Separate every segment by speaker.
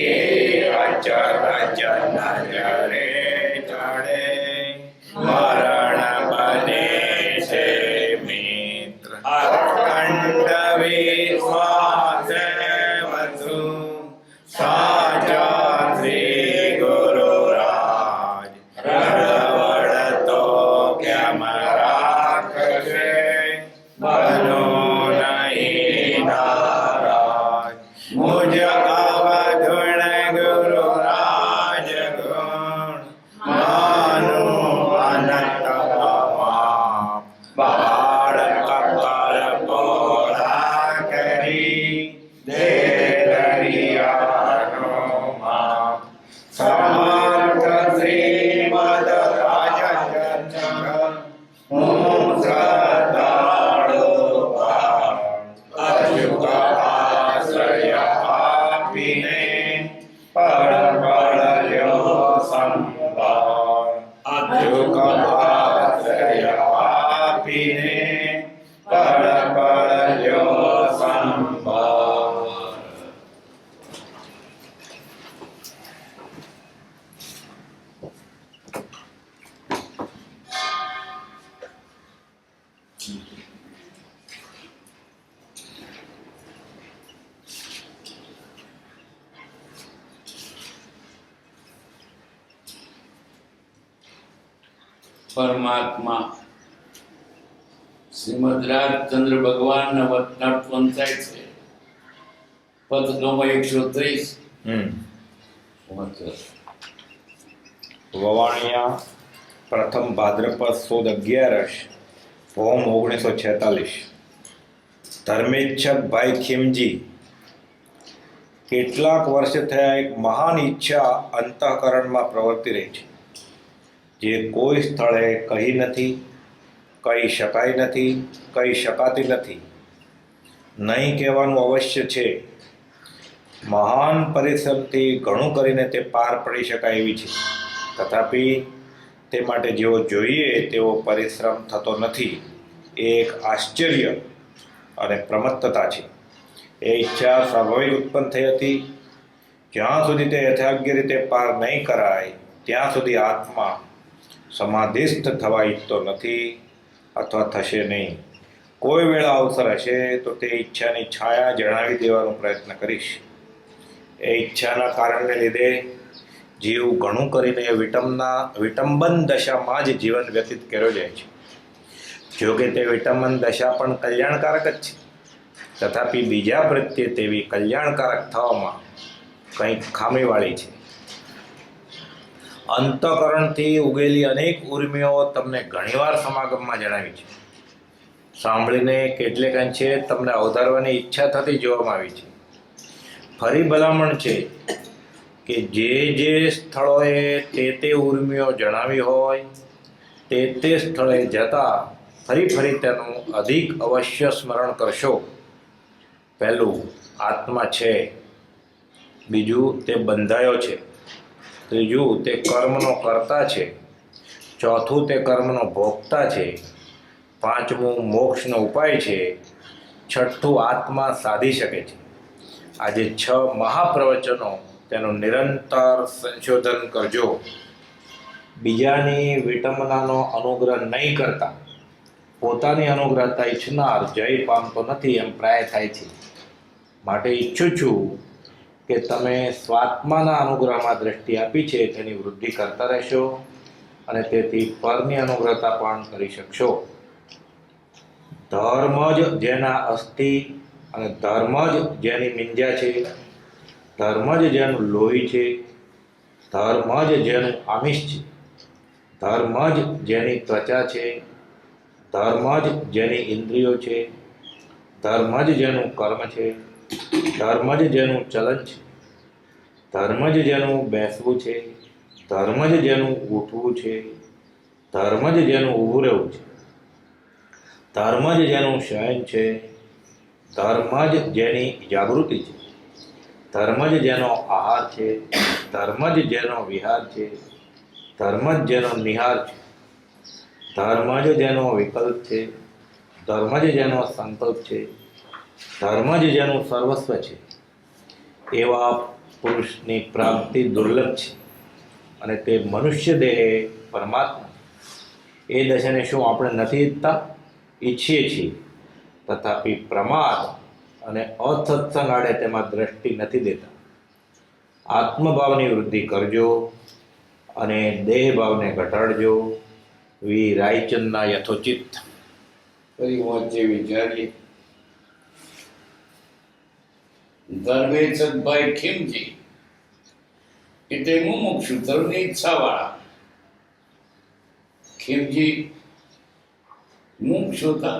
Speaker 1: એ અચર નજરે ચડે મરણ બને છે મિત્ર અખંડ વિશ્વાસ વધુ સાચા શ્રી ગુરુ રાજ રડવડ તો કેમ રાખશે બનો નહીં નારાજ મુજ અવધૂણ ગુરુ રાજ ગુણ માનું અનંત પાપ બાળ કપર પોળા કરી દે દરિયાનો માપ સમર્થ શ્રીમદ રાજચંદ્ર હું શ્રદ્ધાળુ અચૂક આશ્રય આપીને પળ પળ લ્યો સંભાળ અચૂક આશ્રય આપીને પળ પળ લ્યો સંભાળ.
Speaker 2: પરમાત્મા શ્રીમદ રાજચંદ્ર ભગવાનના વતનાટ પંચાયત છે પદ નંબર 130
Speaker 1: વવાણિયા પ્રથમ ભાદ્રપદ સુદ 11 ભૌમ 1946. ધર્મેચ્છક ભાઈ ખીમજી કેટલાક વર્ષ થયા એક મહાન ઈચ્છા અંતઃકરણમાં પ્રવર્તી રહી છે જે કોઈ સ્થળે કહી નથી, કહી શકાય નથી, કહી શકાતી નથી, નહીં કહેવાનું અવશ્ય છે. મહાન પરિશ્રમથી ઘણું કરીને તે પાર પડી શકાય એવી છે, તથાપિ તે માટે જેવો જોઈએ તેવો પરિશ્રમ થતો નથી. એ એક આશ્ચર્ય અને પ્રમત્તતા છે. એ ઈચ્છા સ્વાભાવિક ઉત્પન્ન થઈ હતી. જ્યાં સુધી તે યથાયોગ્ય રીતે પાર નહીં કરાય ત્યાં સુધી આત્મા સમાધિસ્થ થવા ઈચ્છતો નથી અથવા થશે નહીં. કોઈ વેળા અવસર હશે તો તે ઈચ્છાની છાયા જણાવી દેવાનો પ્રયત્ન કરીશ. એ ઈચ્છાના કારણને લીધે જીવ ઘણું કરીને વિટંબન દશામાં જ જીવન વ્યતીત કર્યો જાય છે. જો કે તે વિટંબન દશા પણ કલ્યાણકારક જ છે, તથાપિ બીજા પ્રત્યે તેવી કલ્યાણકારક થવામાં કંઈક ખામીવાળી છે. અંતઃકરણથી ઉગેલી અનેક ઉર્મિઓ તમને ઘણીવાર સમાગમમાં જણાવી છે. સાંભળીને કેટલેક અંશે તમને અવધારવાની ઈચ્છા થતી જોવામાં આવી છે. ફરી ભલામણ છે કે જે સ્થળોએ તે ઉર્મિઓ જણાવી હોય તે સ્થળે જતાં ફરી તેનું અધિક અવશ્ય સ્મરણ કરશો. પહેલું, આત્મા છે. બીજું, તે બંધાયો છે. ત્રીજું, તે કર્મનો કર્તા છે. ચોથું, તે કર્મનો ભોગતા છે. પાંચમું, મોક્ષનો ઉપાય છે. છઠ્ઠું, આત્મા સાધી શકે છે. આજે 6 મહાપ્રવચનો તેનું નિરંતર સંશોધન કરજો. બીજાની વિટંબનાનો અનુગ્રહ નહીં કરતા પોતાની અનુગ્રહતા ઈચ્છનાર જય પામતો નથી એમ પ્રાય થાય છે. માટે ઈચ્છું છું કે તમે સ્વાત્માના અનુગ્રહમાં દ્રષ્ટિ આપી છે તેની વૃદ્ધિ કરતા રહેશો અને તેથી પરની અનુગ્રહતા પણ કરી શકશો. ધર્મ જ જેના અસ્થિ અને ધર્મ જ જેની મિંજા છે, ધર્મ જ જેનું લોહી છે, ધર્મ જ જેનું આમિષ છે, ધર્મ જ જેની ત્વચા છે, ધર્મ જ જેની ઇન્દ્રિયો છે, ધર્મ જ જેનું કર્મ છે, ધર્મ જ જેનું ચલન છે, ધર્મ જ જેનું બેસવું છે, ધર્મ જ જેનું ઉઠવું છે, ધર્મ જ જેનું ઊભું રહેવું છે, ધર્મ જ જેનું શયન છે, ધર્મ જ જેની જાગૃતિ છે, ધર્મ જ જેનો આહાર છે, ધર્મ જ જેનો વિહાર છે, ધર્મ જ જેનો નિહાર છે, ધર્મ જ જેનો વિકલ્પ છે, ધર્મ જ જેનો સંકલ્પ છે, ધર્મ જ જેનું સર્વસ્વ છે. એવા પુરુષની પ્રાપ્તિ દુર્લભ છે અને તે મનુષ્ય દેહે પરમાત્મા એ દશાને શું આપણે નથી ઈચ્છતા? ઈચ્છીએ છીએ, તથાપિ પ્રમાદ અને અસત્સંગ આડે તેમાં દ્રષ્ટિ નથી દેતા. આત્મભાવની વૃદ્ધિ કરજો અને દેહભાવને ઘટાડજો. વી રાયચંદના યથોચિત.
Speaker 2: ફરી વચ્ચે વિચારીએ. ધર્મેશભાઈ ખીમજી એટલે મુમુક્ષુ ધર્મની ઈચ્છાવાળા. ખીમજી મુમુક્ષુ હતા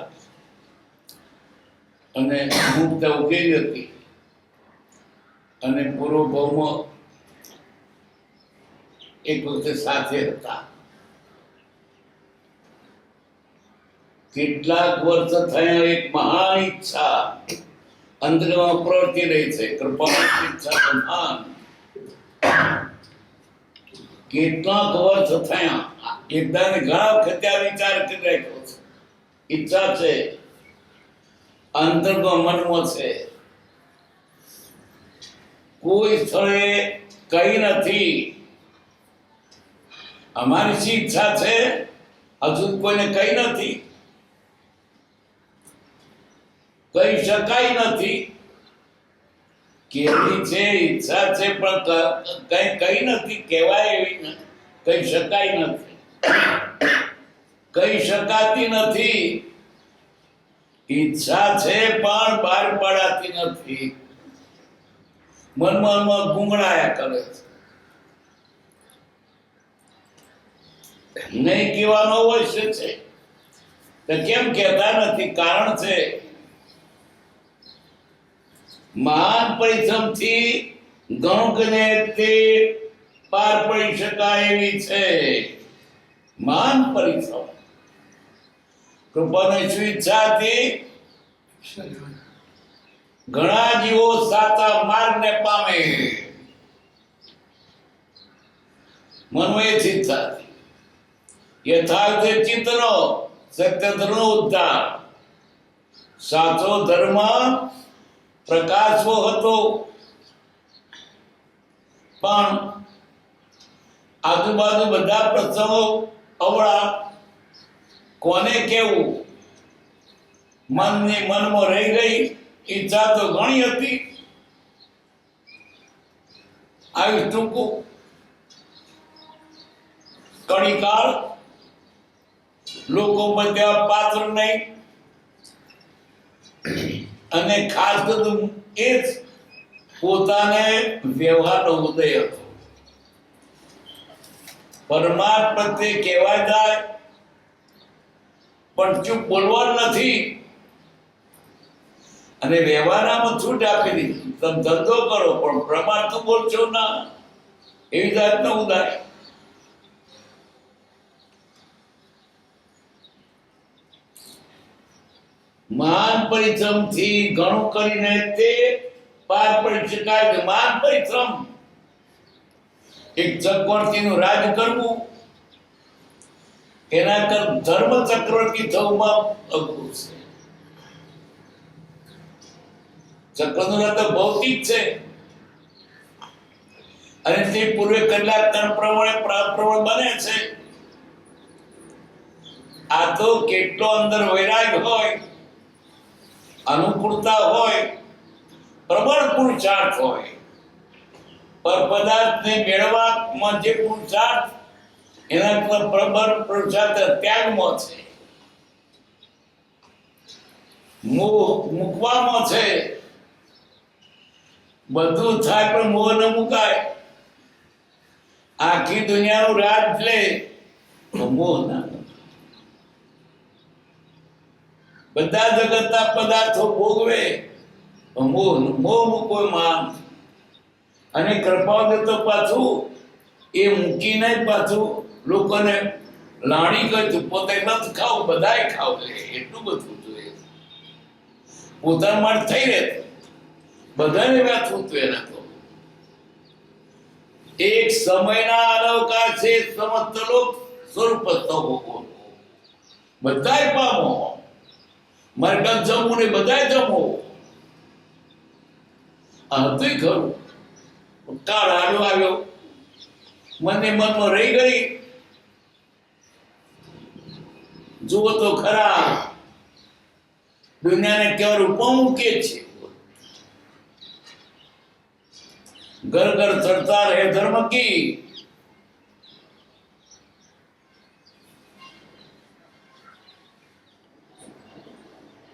Speaker 2: અને મુક્તા ઉકેલી હતી અને પૂર્વ ભાવમાં એક વખતે સાથે હતા. કેટલાક વર્ષ થયા એક મહાન ઈચ્છા અંદરમાં પ્રવર્તી રહી છે. કૃપાની ઈચ્છા તો મહાન. કેટલાક વર્ષ થયા એકદાને ઘણા વખતે આ વિચાર કરી રાખ્યો છે. ઈચ્છા છે અંતરમાં મનમાં છે. કોઈ સ્થળે કઈ નથી. અમારી શી ઈચ્છા છે હજુ કોઈને કઈ નથી, કહી શકાય નથી. કેવી છે ઈચ્છા છે પણ કઈ નથી, કહેવાય એવી નથી, કહી શકાય નથી, કહી શકાતી નથી. ઈચ્છા છે પણ બહાર પડાતી નથી. મનમાં ગુંગળાયા કરે છે. નહીં કહેવાનો અવશ્ય છે તો કેમ કહેતા નથી? કારણ છે મહાન પરિશ્રમથી ઘણું કરીને તે પાર પડી શકાય એવી છે. મહાન પરિશ્રમ કૃપાની શું ઈચ્છા હતી? ઘણા જીવો સાચા માર્ગને પામે. મનમાં એ ઈચ્છા હતી. યથાર્થ ચિત્તનો સત્ય ધર્મનો ઉદ્ધાર. સાચો ધર્મ પ્રકાશવો હતો પણ આજુબાજુ બધા પ્રસંગો અવળા. કોને કેવું? મનમાં રહી ગઈ. ઈચ્છા તો ઘણી હતી. આવી ટૂંકું કણીકાળ લોકો બધા પાત્ર નહીં અને ખાસ બધું એ જ પોતાને વ્યવહારનો ઉદય હતો. પરમાત્મા પ્રત્યે કહેવાય જાય પણ ચૂપ બોલવાનું નથી અને વ્યવહારમાં છૂટ આપી દીધી. તમે ધંધો કરો પણ પ્રમાણ તો બોલશો ના, એવી જાતનો ઉદાય. મહાન પરિશ્રમથી ઘણું કરીને તે પાર પડી શકાય. મહાન પરિશ્રમ એક ચક્રવર્તીનું રાજ કરવું એના કર ધર્મ ચક્રવર્તી થવામાં અઘરું છે. ચક્રનું તો ભૌતિક છે અને તે પૂર્વે કેટલાક કર્મ પ્રમાણે બને છે. આ તો કેટલો અંદર વૈરાગ હોય, અનુકૂળતા હોય, પ્રબળ પુરુષાર્થ હોય. પર પદાર્થને મેળવવામાં જે પુરુષાર્થ એના પ્રબળ પુરુષાર્થ ત્યાગમાં છે, મૂકવામાં છે. બધું થાય પણ મોહ ન મુકાય. આખી દુનિયાનું રાજ લે તો મોહ ના. બધા જગતના પદાર્થો ભોગવે તો મોહ મૂકવો માન. અને કૃપાવદે તો પાછું એ મૂકીને પાછું લોકોને લાણી કહ્યું પોતે નથી ખાવું, બધાય ખાવ લે. એટલું બધું જોઈએ. પોતાના માટે થઈ રહે બધાને વ્યાથું એના તો. એક સમયના અનવકાશે સમસ્ત લોક સ્વરૂપ બધાય પામો. મરકત જમવું ને બધાય જમો. આ હતુંય ખરું. કાળ હાલો આવ્યો, મને મનમાં રહી ગઈ. જુઓ તો ખરા, દુનિયાને કેવા રૂપમાં મૂકે છે. ઘર ઘર ચડતા રહે ધર્મ કી.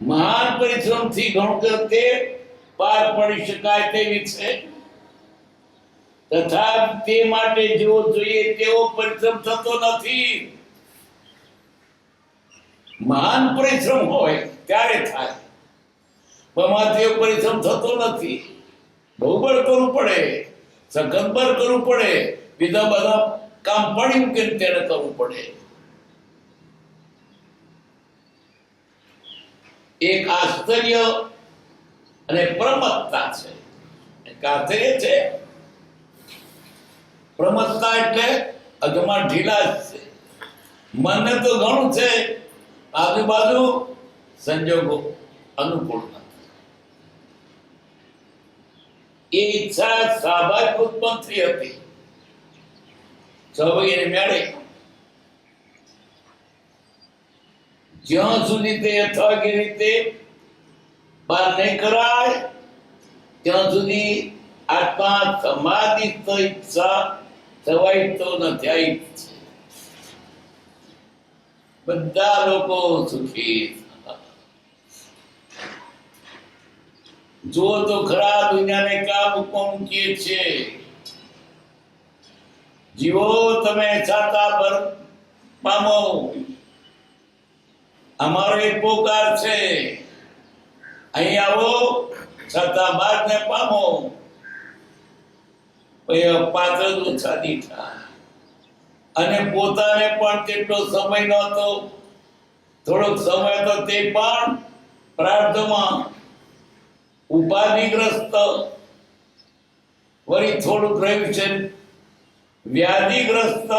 Speaker 2: મહાન પરિશ્રમથી ઘણું કરતે પાર પડી શકાય તેવી છે. તથા તે માટે જેવો જોઈએ તેવો પરિશ્રમ થતો નથી. મહાન પરિશ્રમ હોય ત્યારે થાય, પણ તેવો પરિશ્રમ થતો નથી. બહુ બળ કરવું પડે, સખત બળ કરવું પડે, બીજા બધા કામ પડી મૂકીને તેને કરવું પડે. એક આશ્ચર્ય અને પ્રમત્તા છે. એક આશ્ચર્ય છે, પ્રમત્તા એટલે અગમાં ઢીલાશ છે. મને તો ઘણું છે, આજુબાજુ સંજોગો અનુકૂળ નથી. એ ઈચ્છા સ્વાભાવિક ઉત્પન્ન થઈ હતી, સ્વાભાવિક મેળે. જ્યાં સુધી તે યથાર્થ રીતે પાર નહીં કરાય ત્યાં સુધી આત્મા સમાધિસ્થ ઈચ્છા થવાય તો નથી. બધા લોકો સુખી. જુઓ તો ખરા, દુનિયાને ક્યાં મૂકવા મૂકીએ છીએ. જીવો તમે છાતા પર પામો. અમારો એક પોકાર છે, અહીં આવો, છતાં બાદ ને પામો. પાત્ર ઓછા દીઠા, અને પોતાને પણ તેટલો સમય નહોતો. થોડોક સમય તો તે પણ પ્રાર્થમાં ઉપાધિગ્રસ્ત, વળી થોડુંક રહ્યું છે વ્યાધિગ્રસ્ત,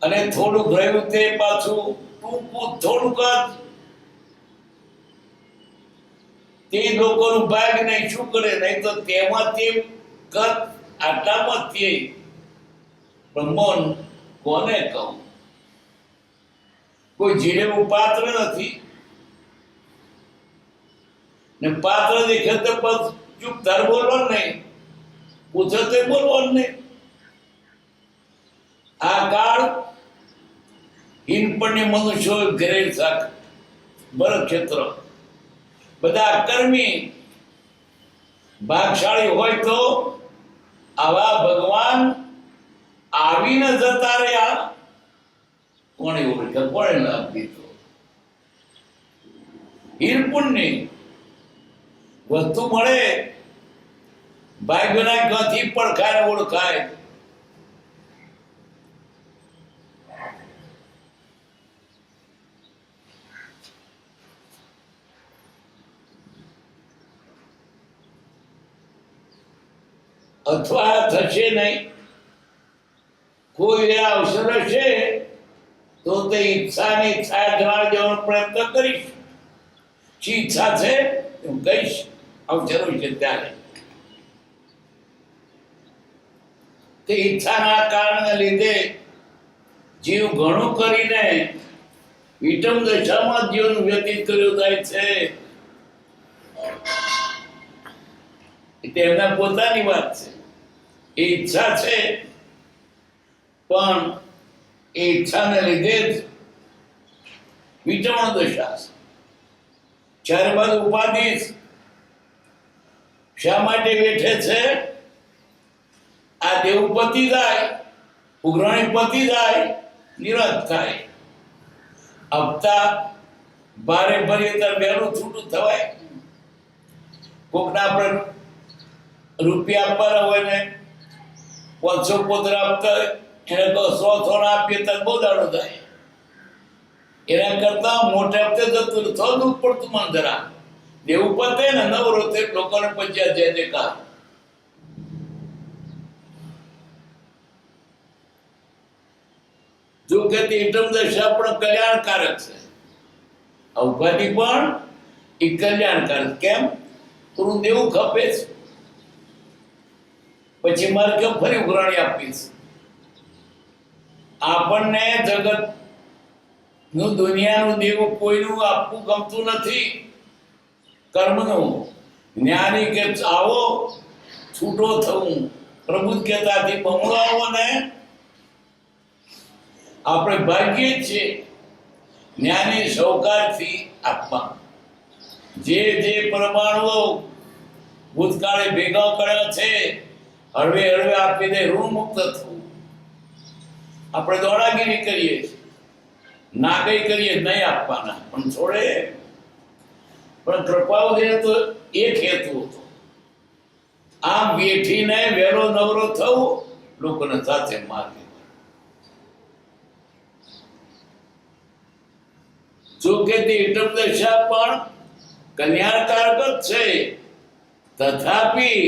Speaker 2: અને થોડુંક રહ્યું તે પાછું ટૂંકું થોડુંક જ. તે લોકોનું ભાગ નહીં, શું કરે? નહીં તો તેમાં તે કદ આટલામાં તે. પણ મન કોને કહું? કોઈ જીરેવું પાત્ર નથી, ને પાત્ર દેખે તો બસ ચૂપ ધાર બોલવાનું નહીં, પૂછે તો બોલવાનું નહીં. આ કાળ હિનપણની મનુષ્યો ઘરે શાક ભરત ક્ષેત્ર બધા કર્મી ભાગશાળી હોય તો આવા ભગવાન આવીને જતા રહ્યા. કોણે ઓળખે, કોણે લાભ દીધો? હિરપુણની વસ્તુ મળે, ભાગ્યના ક્યાંથી પડખાય ઓળખાય. અથવા થશે નહીં, કોઈ એવા અવસર હશે તો તે ઈચ્છાની છાયા જણાવી દેવાનો પ્રયત્ન કરીશ. શી ઈચ્છા છે હું કહીશ, અવસર છે ત્યારે. તે ઈચ્છાના કારણને લીધે જીવ ઘણું કરીને વિષમ દશામાં જીવન વ્યતીત કર્યું જાય છે. તેમના પોતાની વાત છે. એ ઈચ્છા છે, પણ એ ઈચ્છાને લીધે જ વિષમ દશા છે. ચારે બાજુ ઉપાધિ. શા માટે બેઠે છે? આ દેવ પતિ જાય, ઉઘરાણી પતિ જાય, નિરત થાય. હપ્તા ભારે ભરીએ ત્યારે વહેલું છૂટું થવાય. કોકના આપણે રૂપિયા આપવાના હોય ને 500 પોતરા આપતા હોય, એને તો 100 આપીએ તો બહુ દાડો થાય. એના કરતા મોટા હપ્તે જતું થોડું પડતું મન જરા દેવું પતે ને નવરો તે લોકોને પંચાયત જાય તે કાર. જો કે તે ઇટમ દશા પણ કલ્યાણકારક છે, ઉપાધિ પણ એ કલ્યાણકારક. કેમ? ઋદેવ ખપે છે, પછી મારે કેમ ફરી ઉઘરાણી આપીશ? આપણને જગત નું દુનિયાનું દેવું કોઈનું આપવું ગમતું નથી. કર્મનું જ્ઞાની કે આવો છૂટો થવું, પ્રભુ કહેતાથી બમણો આવો ને આપણે ભાગ્યે જ છીએ. જ્ઞાની સૌકારથી આપવા જે પરમાણુઓ ભૂતકાળે ભેગા કર્યા છે હળવે હળવે આપી દે, ઋણ મુક્ત થવું. આપણે દોડાગીરી કરીએ, ના કઈ કરીએ નહીં આપવાના, પણ છોડે. પણ કૃપાઓ દે તો એક હેતુ હતો, આમ બેઠીને વેલો નવરો થવું, લોકોને સાથે માર્ગે. જો કે તે ઈટમ દશા પણ કલ્યાણકારક જ છે, તથાપી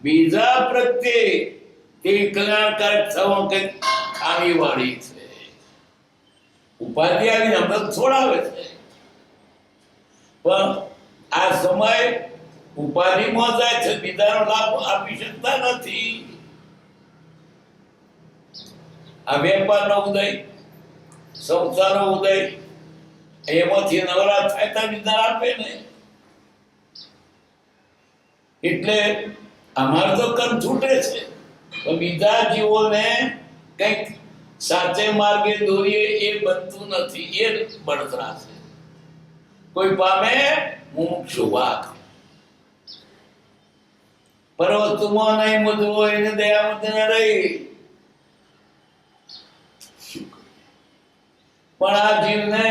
Speaker 2: બીજા પ્રત્યે તે કલ્યાણકારક થવા કે ખામી વાળી છે. ઉપાધિ આવીને અમને છોડાવે છે, પણ આ સમય ઉપાધિમાં જાય છે, બીજાનો લાભ આપી શકતા નથી. આ વેપારનો ઉદય, સંસ્થાનો ઉદય, એમાંથી નવરા થાય તો બીજા આપે ને. એટલે અમારે તો કર્મ છૂટે છે, તો બીજા જીવોને કંઈક સાચે માર્ગે દોરીએ એ બનતું નથી. એ બળતરા છે. કોઈ પામે મુમુક્ષુ વાક, પર્વતમાં નહીં મુદવો એને દયામત ન રહી. પણ આ જીવને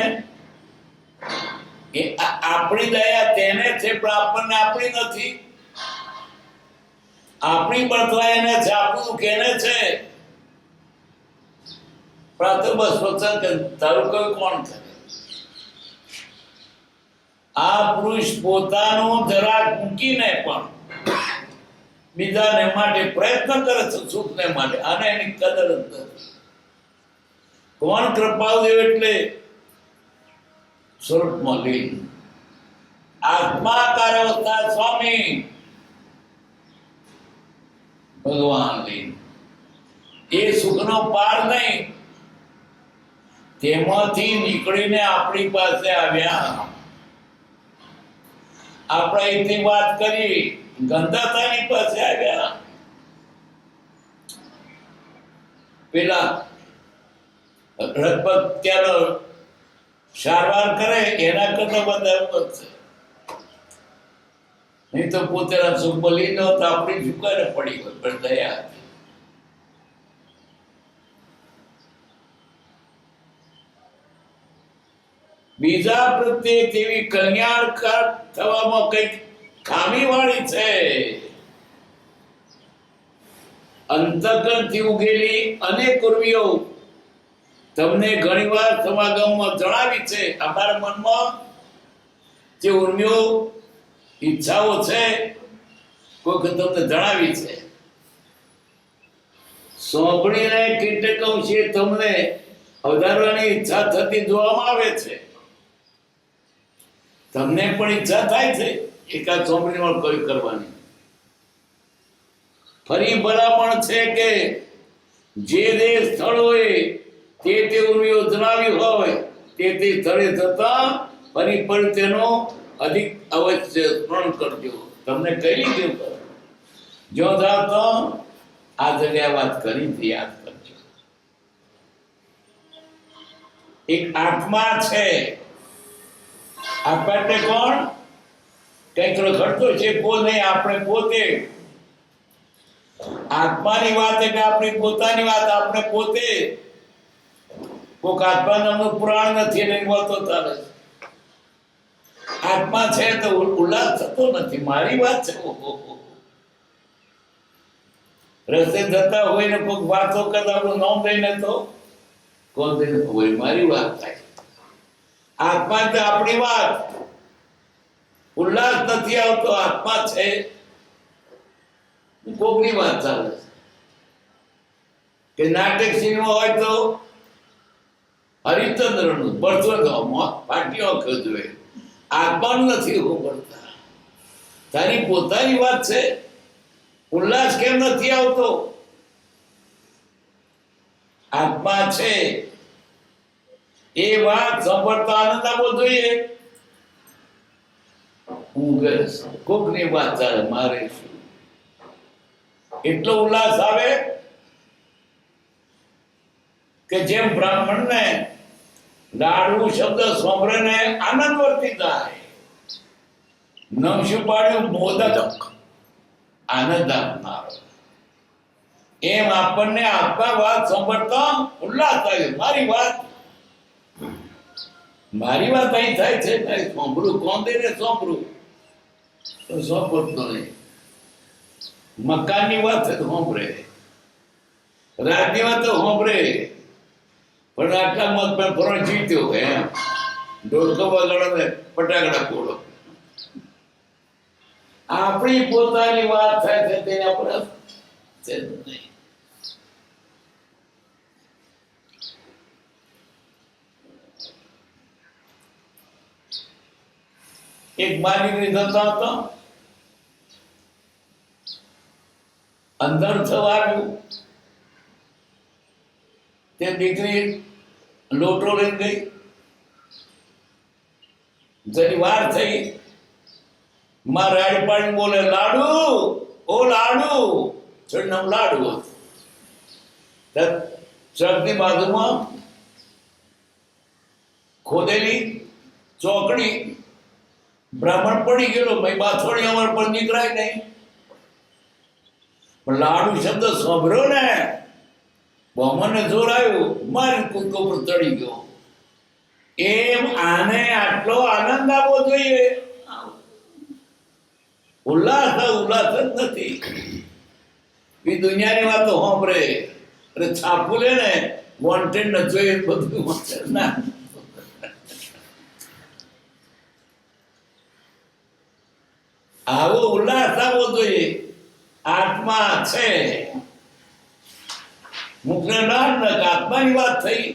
Speaker 2: આપણી દયા તેને છે, પણ આપણને આપણી નથી. આપણી બળતરા એને છે, આપણું દુઃખ એને છે. પણ આ તો બસ વચન કે તારું કોઈ કોણ કરે? આ પુરુષ પોતાનું જરાક મૂકીને પણ બીજાને માટે પ્રયત્ન કરે છે, સુખને માટે, અને એની કદર જ નથી. કોણ કૃપાદેવ એટલે સ્વરૂપમાં લીન આત્માકાર અવસ્થા સ્વામી ભગવાન લીન. એ સુખનો પાર નહીં, તેમાંથી નીકળીને આપણી પાસે આવ્યા. આપણે અહીંથી વાત કરી, ગંધાતાની પાસે આવ્યા. પેલા રજપત ત્યાંનો સારવાર કરે એના કરતા બધા છે. નહીં તો પોતાના સુખ બોલી ન તો આપણી ઝુકારે પડી હોય, પણ દયા હતી. બીજા પ્રત્યે તેવી કલ્યાણકાર થવામાં કઈક ખામી વાળી છે. અંતકરણથી ઉગેલી અનેક ઉર્મિઓ તમને ઘણીવાર સમાગમમાં જણાવી છે. અમારા મનમાં જે ઉર્મિઓ ઈચ્છાઓ છે કોઈ તમને જણાવી છે. સાંભળીને કેટલેક અંશે તમને અવધારવાની ઈચ્છા થતી જોવામાં આવે છે. તમને પણ ઈચ્છા થાય છે એકાદ સાંભળીને કઈ કરવાની. ફરી ભલામણ છે કે જે સ્થળોએ તે ઉર્મિઓ જણાવી હોય તે સ્થળે જતા ફરી તેનો અધિક અવશ્ય સ્મરણ કરજો. તમને કઈ લીધું જો જાવ તો આ જગ્યાએ વાત કરી યાદ કરજો. એક આત્મા છે. આપણને કોણ કઈક રખડતો છે કોઈ નહીં, આપણે પોતે. આત્માની વાત એટલે આપણી પોતાની વાત. આપણે પોતે કોઈક આત્મા નામનું પુરાણ નથી એને બોલતો ચાલે. આત્મા છે તો ઉલ્લાસ થતો નથી. મારી વાત છે. રસ્તે જતા હોય ને કોઈક વાતો કરતા આપણું નામ દઈને તો કોણ દઈને હોય મારી વાત થાય. આત્મા તો આપણી વાત. ઉલ્લાસ નથી આવતો. આત્મા છે કોકની વાત ચાલે કે નાટક સિનેમા હોય તો હરિચંદ્ર નું બળતો પાટીઓ જોઈએ. આત્માનું નથી ઉભરતા. તારી પોતાની વાત છે, ઉલ્લાસ કેમ નથી આવતો? આત્મા છે એ વાત સાંભળતા આનંદ આવવો જોઈએ. હું કોકની વાત ચાલે, મારે શું? એટલો ઉલ્લાસ આવે કે જેમ બ્રાહ્મણને લાડુ શબ્દ સાંભળીને આનંદ વર્તી જાય. નામ શું પાડ્યું? મોદક, આનંદ આપનારો. એમ આપણને આત્મા વાત સાંભળતા ઉલ્લાસ થાય. મારી વાત અહીં થાય છે, સાંભળું કોણ દે ને સાંભળું તો સાંભળતો નહીં. મકાનની વાત છે તો સાંભળે, રાજની વાત તો સાંભળે, પણ આટલા મત પર ફરણ જીત્યો એમ ઢોલકો વગાડો ને ફટાકડા ફોડો. આપણી પોતાની વાત થાય છે તેને આપણે છે નહીં. એક માલિક જતા હતા, અંદર થવાનું તે દીકરી લોટો લઈને ગઈ. જરી વાર થઈ, માં રાડી પાડી બોલે, લાડુ, ઓ લાડુ. છોડનું લાડુ હતું. ચકની બાજુમાં ખોદેલી ચોકડી, બ્રાહ્મણ પડી ગયેલો, ભાઈ બાથોડી અમાર પર નીકળાય નહીં. પણ લાડુ શબ્દ સાંભળ્યો ને, બ્રાહ્મણને જોર આવ્યું, મારી કૂદકો પર ચડી ગયો. એમ આને આટલો આનંદ આવવો જોઈએ. ઉલ્લાસ જ નથી. એ દુનિયાની વાતો સાંભળે એટલે છાપું લે ને, વોન્ટેડ ને જોઈએ બધું ના. આવો ઉલ્લાસ આવવો જોઈએ. આત્મા છે, મુખને ના આત્માની વાત થઈ.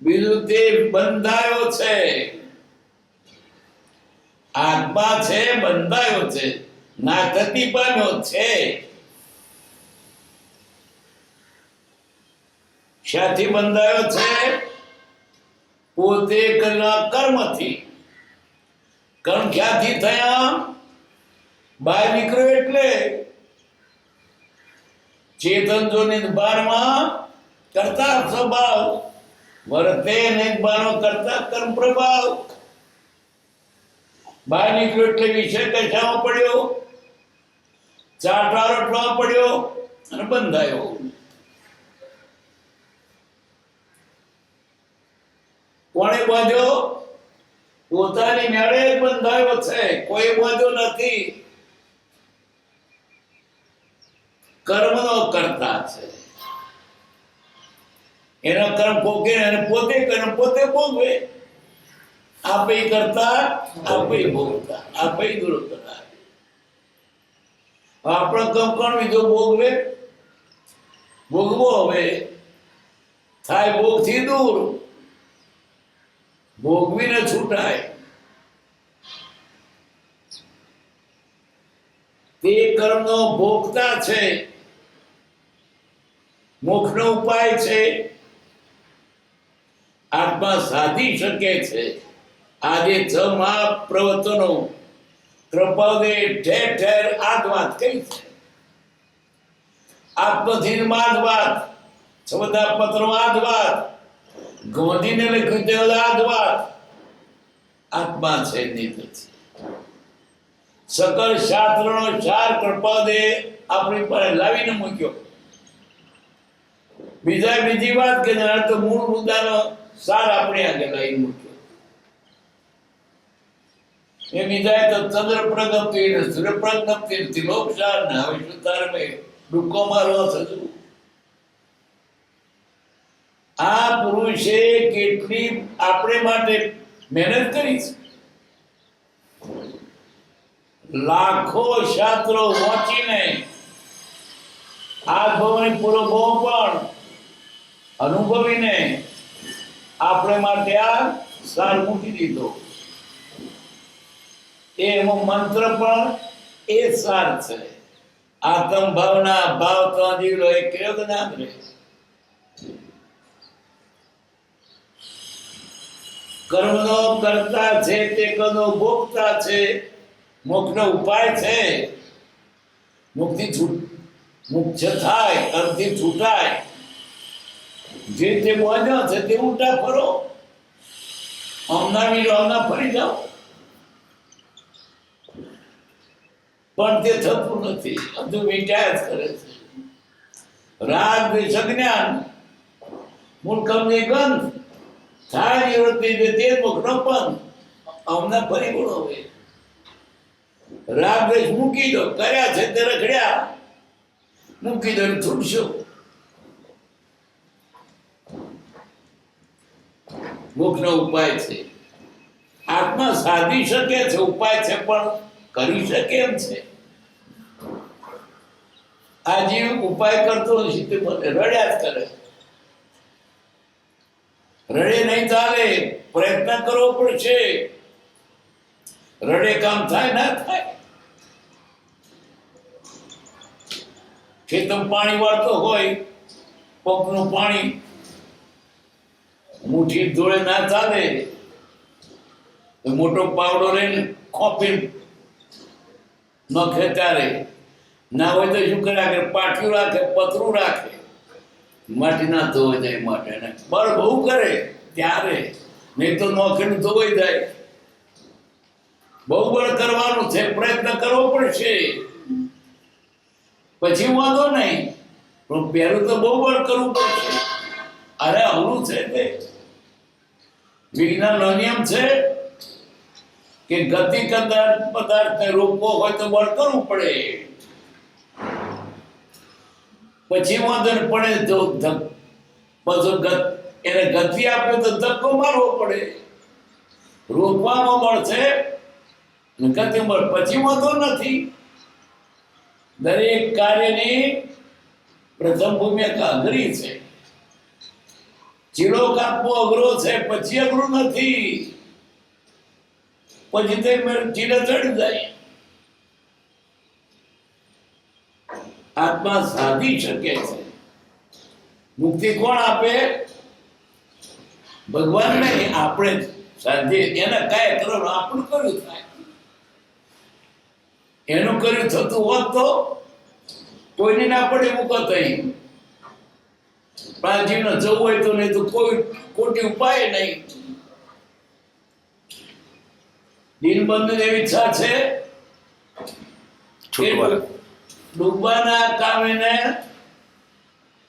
Speaker 2: બીજું તે બંધાયો છે. આત્મા છે, બંધાયો છે, નાગતિ પામ્યો છે. શાથી બંધાયો છે? પોતે કરેલા કર્મથી. કર્મ ક્યાંથી થયા? બહાર નીકળ્યો એટલે ચેતન જો નિર્ભારમાં કરતા સ્વભાવ, વર્તે નિર્ભાનો કરતા કર્મ પ્રભાવ. બહાર નીકળ્યો એટલે વિષય કશામાં પડ્યો? ચાર રોટલા પડ્યો અને બંધાયો. કોણે બાંધ્યો? પોતાની મેળે બંધાયો છે, કોઈ બાંધ્યો નથી. કર્મનો કરતા છે. એનો કર્મ ભોગે અને પોતે કર્મ પોતે ભોગવે. આપે કરતા, આપે ભોગતા, આપે દૂર કરાય. આપણો કર્મ કોણ બીજો ભોગવે? ભોગવો હવે થાય ભોગથી દૂર, ભોગવીને છૂટાય. તે કર્મનો ભોગતા છે, મોક્ષનો ઉપાય છે. આત્મા સાધી શકે છે. આજે 6 મહાપ્રવચનો કૃપાદે ઠેર ઠેર આ જ વાત કહી છે. આત્મધીનમાં જ વાત, 14 પત્રો આ જ વાત, ગાંધીને લખ્યું તે આ જ વાત. આત્મા છે, નિત છે. સકલ શાસ્ત્રનો સાર કૃપાદે આપણી પાસે લાવીને મૂક્યો. બીજી વાત કે તો મૂળ મુદ્દાનો સાર આપણે આગળ લાવી મૂક્યો. એ બીજા તો ચંદ્ર પ્રગતિ ને સૂર્ય પ્રગતિ ને લોકસાર ને હવે સુતાર મેં ડૂબકો મારવા થતું. આ પુરુષે કેટલી આપણે માટે મહેનત કરી છે. લાખો શાસ્ત્રો વાંચીને આ ભવની પૂરો ભાવ પણ અનુભવીને આપણે માટે આ સાર મૂકી દીધો. એમાં મંત્ર પણ એ સાર છે. આત્મ ભાવના ભાવ તો જીવલો એ કયો જ્ઞાન રે. કર્મનો કરતા છે તે કનો ભોગતા છે. મોક્ષનો ઉપાય છે. મુક્તિ મુક્ત થાય, કર્મથી છૂટાય. જે તે મોજા છે તે ઉલટા ફરો. હમણાં વીરો હમણાં ફરી જાઓ. પણ તે થતું નથી. બધું વીંટાયા જ કરે છે. રાગ દ્વેષ અજ્ઞાન મૂર્ખમની ગંધ થાય નિવૃત્તિ જે તે મોક્ષનો પંથ. હમણાં ફરી ગુણો હોય. રાગ દ્વેષ મૂકી દો. કર્યા છે તે રખડ્યા મૂકી દો એટલે છૂટશો. મોક્ષનો ઉપાય છે. આત્મા સાધી શકે છે, ઉપાય છે, પણ કરી શકે એમ છે. આ જીવ ઉપાય કરતો નથી તે રડ્યા જ કરે. રડે નહીં ચાલે, પ્રયત્ન કરવો પડશે. રડે કામ થાય ના થાય. ખેતરમાં પાણી વાળતો હોય, પંપનું પાણી મુઠ્ઠી જોડે ના ચાલે. મોટો પાવડો લઈને ખોપી નખે ત્યારે ના હોય તો શું કરે? પાટિયું રાખે, પતરું રાખે, માટી ના ધોવાઈ જાય માટે. બળ બહુ કરે ત્યારે, નહીં તો નોખેલું ધોવાઈ જાય. બહુ બળ કરવાનું છે, પ્રયત્ન કરવો પડશે. પછી વાંધો નહીં, પણ પહેલું તો બહુ બળ કરવું પડશે. અરે અવરું છે તે વિજ્ઞાનનો નિયમ છે કે ગતિ કરતા પદાર્થને રોકવો હોય તો બળ કરવું પડે. પછી વાંધો નહીં પડે તો પાછું એને ગતિ આપે તો ધક્કો મારવો પડે. રોકવામાં બળ છે, ગતિ બળ પછી વાંધો નથી. દરેક કાર્યની પ્રથમ ભૂમિકા અઘરી છે. ચીડો કાપવો અઘરો છે, પછી અઘરું નથી. પછી તે ચીડે ચડી જાય. આત્મા સાધી શકે છે. મુક્તિ કોણ આપે? ભગવાન નહીં, આપણે સાધીએ. એને કાંઈ કરવાનું આપણું કર્યું થાય. એનું કર્યું થતું હોત તો કોઈને ના પડે મૂકો થઈ. પ્રાચીને જવું હોય તો, નહીં તો કોઈ ખોટી ઉપાય નહીં. દિનબંધની એવી ઈચ્છા છે કે ડૂબવાના કામને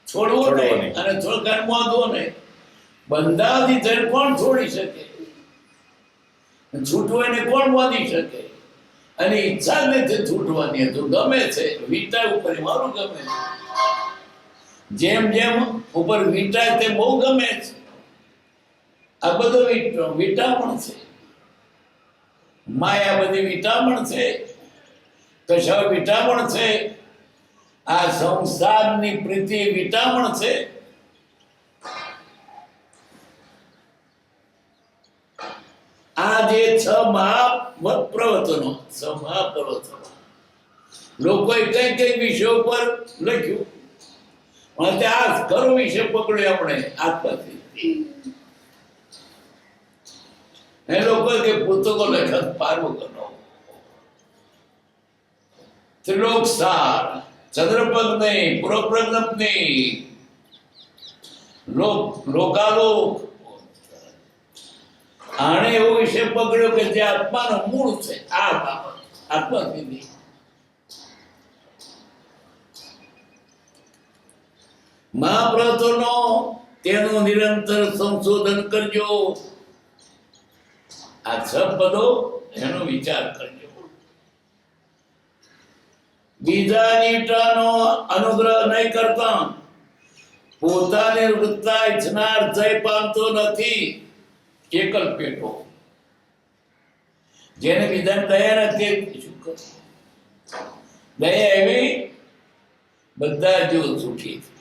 Speaker 2: છોડવું નહીં અને છોડકાર બાંધવો નહીં. બંધાવથી જઈને કોણ છોડી શકે? છૂટવું એને કોણ બાંધી શકે? અને ઈચ્છા નથી છૂટવાની. તો ગમે છે વીંટા ઉપર મારું ગમે. જેમ જેમ ઉપર વીંટાય તે બહુ ગમે છે. આ બધો વિટામણ છે. માયા બધી વિટામણ છે, કશા વિટામણ છે. આ સંસારની પ્રીતિ વિટામણ છે. આ જે 6 મહાપ્રવચનો, 6 મહાપ્રવચનો લોકોએ કઈ કઈ વિષયો પર લખ્યું, અને આ ખરો વિષય પકડ્યો આપણે આત્માથી. એ લોકો કે પુસ્તકો લખ્યા પાર્વગનો, ત્રિલોક સાર, ચંદ્રપદ નહીં, પુરપ્રજ્ઞપ નહીં, લોકાલોક. આણે એવો વિષય પકડ્યો કે જે આત્માનો મૂળ છે. આ બાબત આત્માથી મહાપ્રવચનો, તેનું નિરંતર સંશોધન કરજો. આ 6 પદો એનો વિચાર કરજો. બીજાની ઈટાનો અનુગ્રહ નહીં કરતા, પોતાની વૃત્તા ઈચ્છનાર જય પામતો નથી. એકલ પેટો. જેને બીજાને દયા નથી શું કરે? દયા એવી બધા જો સુખી છે.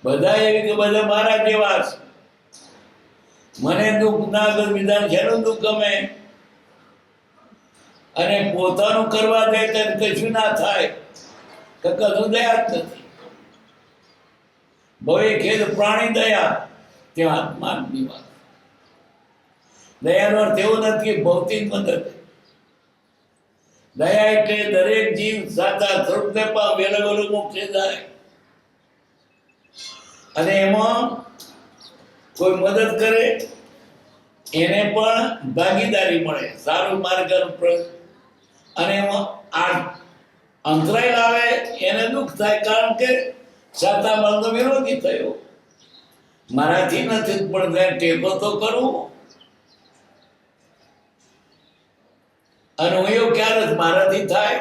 Speaker 2: બધા એવી કે બધા મારા જેવા છે. મને દુઃખ ના ગમે, બીજાને જેનું દુઃખ ગમે અને પોતાનું કરવા દે તો કશું ના થાય તો કશું દયા જ નથી. ભવે ખેદ પ્રાણી દયા ત્યાં આત્માની વાત. દયાનો અર્થ એવો નથી કે ભૌતિક મદદ. દયા એટલે દરેક જીવ સાચા સ્વરૂપને પામે વેલો મોક્ષે જાય. અને એમાં કોઈ મદદ કરે એને પણ ભાગીદારી મળે, સારું માર્ગ અને એમાં આ અંતરાય આવે એને દુઃખ થાય, કારણ કે સાચા માર્ગનો વિરોધી થયો. મારાથી નથી પણ ટેકો તો કરવું. અને હું એવું ક્યારે મારાથી થાય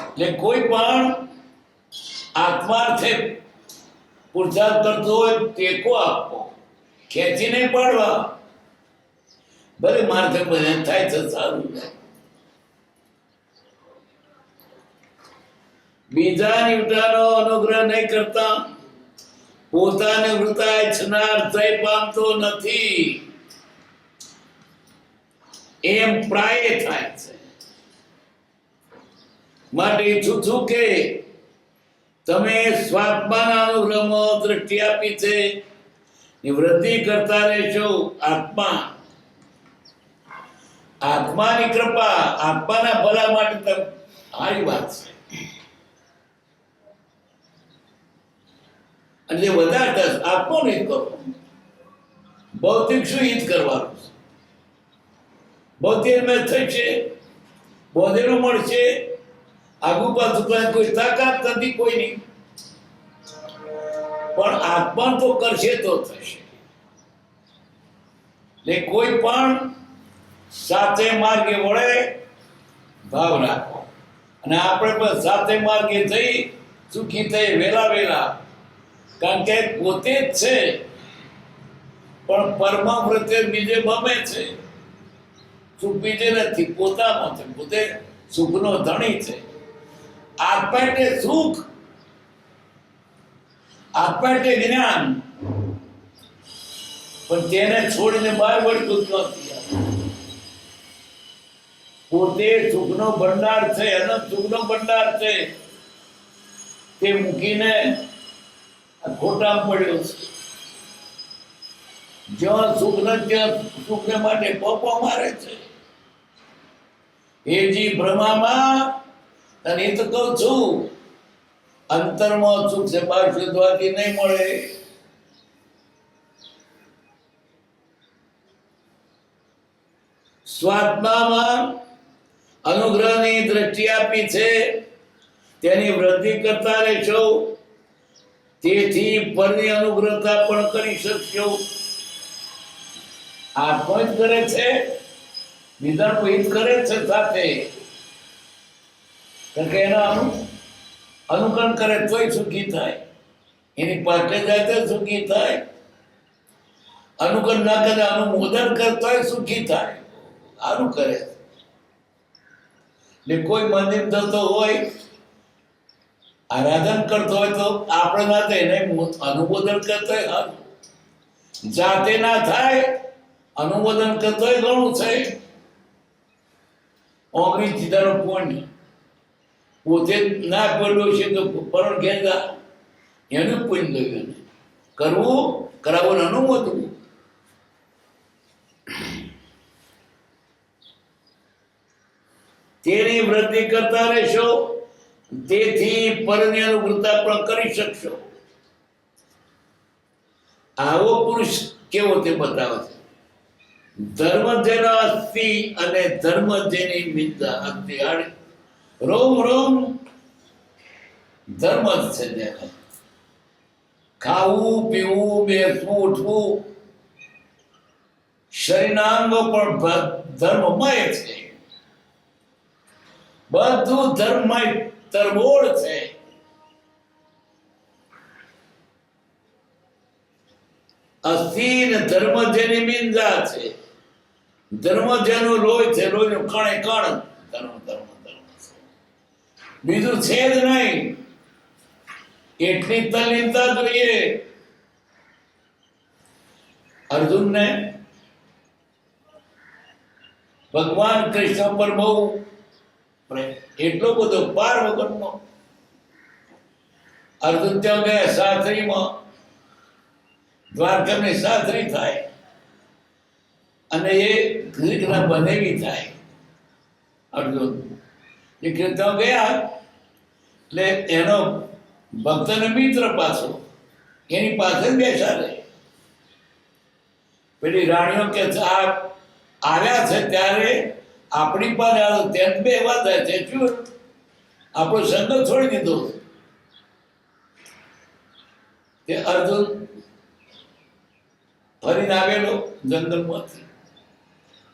Speaker 2: એટલે કોઈ પણ આત્માર્થે પુરુષાર્થ કરતો હોય ટેકો આપવો, ખેંચી નહીં પાડવા. ભલે મારથી બધે થાય તો સારું થાય. બીજાની વૃત્તાનો અનુગ્રહ નહીં કરતા પોતાની વૃત્તા ઈચ્છનાર થઈ પામતો નથી, એમ પ્રાય થાય છે. માટે ઈચ્છું છું કે તમે સ્વાત્માના અનુગ્રહમાં દ્રષ્ટિ આપી છે એ વૃદ્ધિ કરતા રહેશો. આત્માની કૃપા આત્માના ભલા માટે સારી વાત છે. અને જે વધારે આત્માનું હિત કરો, ભૌતિક શું હિત કરવાનું છે? ભૌતિક મેં થશે, બોધેલું મળશે, આગુ પાછું કોઈ તાકાત નથી કોઈની, પણ આત્મા તો કરશે તો થશે. એટલે કોઈ પણ સાચે માર્ગે વળે ભાવ રાખો, અને આપણે પણ સાચે માર્ગે જઈ સુખી થઈ વેલા. કારણ કે પોતે જ છે પણ પરમા પ્રત્યે બીજે ગમે છે. સુખ બીજે નથી, પોતામાં છે. પોતે સુખનો ધણી છે. આત્મા એટલે સુખ, આત્મા એટલે જ્ઞાન, પણ તેને છોડીને બહાર વળતું નથી. પોતે સુખનો ભંડાર છે, અનંત સુખનો ભંડાર છે, તે મૂકીને ખોટા પડ્યો છે. જ્યાં સુખ નથી ત્યાં સુખને માટે પોપો મારે છે. એ જી ભ્રમામાં, અને એ તો કહું છું અંતરમાં સુખ છે, બહાર શોધવાથી નહીં મળે. સ્વાત્મામાં અનુગ્રહની દ્રષ્ટિ આપી છે તેની વૃદ્ધિ કરતા રહેશો, તેથી પરની અનુગ્રહતા પણ કરી શકશો. આત્મા જ કરે છે, બીજાનું હિત કરે છે સાથે. કારણ કે એના અનુકરણ કરે તોય સુખી થાય, એની પાસે જાય તો સુખી થાય. અનુકરણ ના કરે, અનુમોદન કરતોય સુખી થાય. આનું કરે. ને કોઈ મંદિર જતો હોય, આરાધન કરતો હોય તો આપણે ના થાય, એને અનુમોદન કરતો હોય સારું. જાતે ના થાય, અનુમોદન કરતો હોય ઘણું છે. ઓગણીસ જીતાનો પુણ્ય પોતે ના પડ્યો છે તો પરણ ઘેરતા એનું પુણ્ય ગયું. કરવું, કરાવવાનું અનુમોદવું. તેની વૃદ્ધિ કરતા રહેશો, તેથી પરની અનુગ્રહતા પણ કરી શકશો. આવો પુરુષ કેવો તે બતાવે છે. ધર્મ જેના અસ્તિ અને ધર્મ જેની નિંદા અંતે આડે. રોમ રોમ ધર્મ જ છે. જેને ખાવું, પીવું, બેસવું, ઉઠવું, શરીરના અંગો પણ ધર્મમય છે. બધું ધર્મમય તરબોળ છે. અસ્થિ ને ધર્મ જેની નિંદા છે. ધર્મ જેનું લોહી છે, લોહીનું કણે કણ ધર્મ ધર્મ ધર્મ છે. બીજું છે જ નહીં. એટલી તલ્લીનતા જોઈએ. અર્જુનને ભગવાન કૃષ્ણ પર બહુ પ્રેમ, એટલો બધો પાર વગરનો. અર્જુન ત્યાં ગયા સાસરીમાં, દ્વારકાની સાસરી થાય અને એ ગ્રીકના બનેવી થાય. અર્જુન એ ત્યાં ગયા એટલે એનો ભક્તનો મિત્ર પાછો એની પાસે બેસાડે. પેલી રાણીઓ કે આ આવ્યા છે ત્યારે આપણી પાસે આવ્યો તેમ બે એવા થાય છે, શું આપણો સંગ છોડી દીધો. કે અર્જુન ફરીને આવેલો જંગલમાંથી,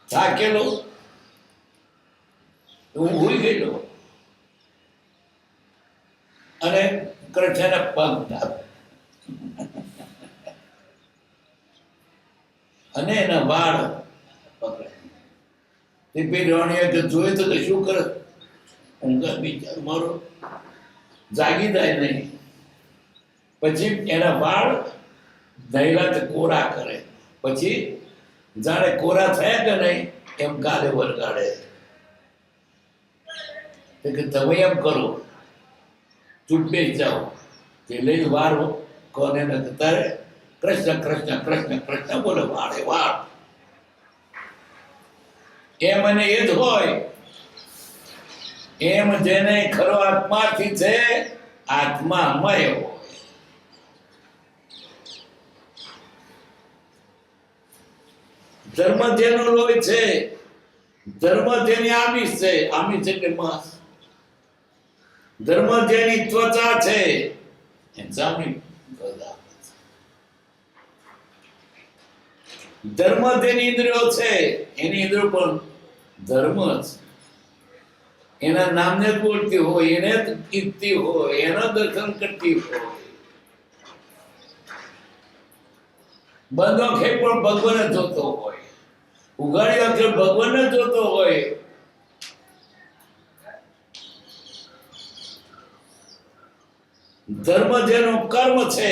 Speaker 2: થાકેલો, હું ભૂલી ગયેલો અને કૃષ્ણના પગ ધાપ અને એના વાળ પકડે. તે પેલી રાણીએ કે જોયે તો કે શું કરે, ઊંઘા બિચારો મારો જાગી જાય નહીં. પછી એના વાળ ધૈલા તે કોરા કરે, પછી જાણે કોરા થયા કે નહીં એમ ગાલે વળગાડે. કે તમે એમ કરો, ચૂપ બેસી જાઓ. તે લઈને વાર કોને તારે કૃષ્ણ કૃષ્ણ કૃષ્ણ કૃષ્ણ બોલે, વાળે વાળ. એમ અને એ જ હોય એમ જેને ખરો આત્માથી છે, આત્મામય હોય. ધર્મ જેનો લોહી છે, ધર્મ જેની આમિષ છે, આમિષ એટલે માંસ. ધર્મ જેની ત્વચા છે, એ જામી ગદા. ધર્મ જેની ઇન્દ્રિયો છે, એની ઇન્દ્રિયો પણ ધર્મ છે. એના નામને જ બોલતી હોય, એને જ કીધતી હોય, એના દર્શન કરતી હોય. બંધ આંખે પણ ભગવાન જોતો હોય, ઉઘાડી આંખે ભગવાન જોતો હોય. ધર્મ જેનું કર્મ છે,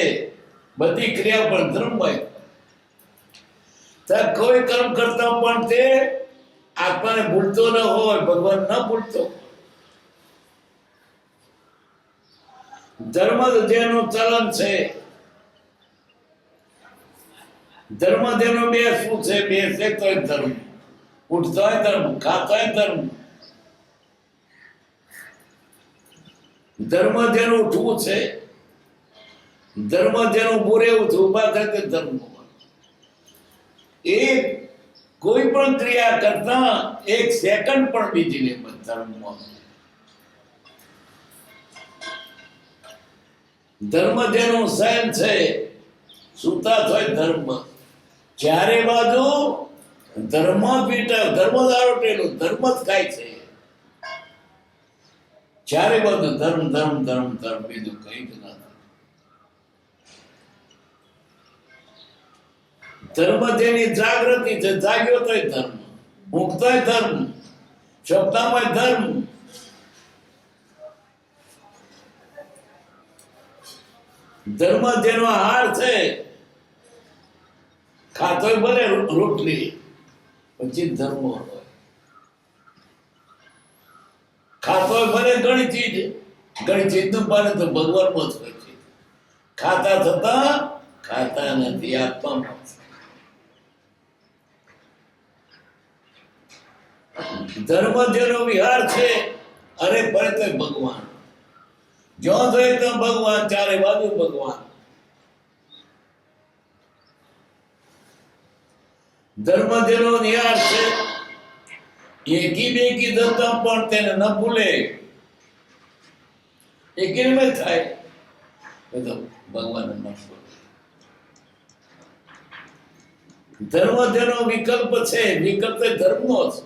Speaker 2: બધી ક્રિયા પણ ધર્મમય. કોઈ કર્મ કરતા પણ તે આત્માને ભૂલતો ન હોય, ભગવાન ન ભૂલતો. ધર્મ જેનું ચલન છે, ધર્મ જેનો બે શું છે, બે છે તોય ધર્મ, ઉઠતોય ધર્મ, ખાતોય ધર્મ. ધર્મ જેનું ઉઠવું છે, ધર્મ જેનું પૂરે ઉભા થાય તે ધર્મ. એક કોઈ પણ ક્રિયા કરતા એક સેકન્ડ પણ બીજી નહીં ધર્મમાં. ધર્મ જેનું શયન છે, સુતા થાય ધર્મ. ચારે બાજુ ધર્મ પીટા, ધર્મ દારોટેલું, ધર્મ જ ખાય છે. ચારે બાજુ ધર્મ ધર્મ ધર્મ ધર્મ, બીજું કઈ જ નથી. ધર્મ જેની જાગૃતિ છે, જાગ્યો તોય ધર્મ, ઊંઘતોય ધર્મ, સપનામાં ધર્મ. ધર્મ જેનો આહાર છે, ખાતોય ભલે રોટલી, પછી ધર્મ હોય. ખાતોય ભલે ઘણી ચીજ નું પાને તો ભગવાનમાં જ હોય છે. ખાતા થતા ખાતા નથી, આત્મામાં. ધર્મ જેનો વિહાર છે, અરે ફરે તો ભગવાન. જ્યાં જોઈએ તો ભગવાન, ચારે બાજુ ભગવાન. ધર્મ જેનો નિહાર છે, એકી બેકી ધરતા પણ તેને ન ભૂલે. એ કેમ થાય? ભગવાન ન ભૂલે. ધર્મ જેનો વિકલ્પ છે, વિકલ્પ એ ધર્મનો છે.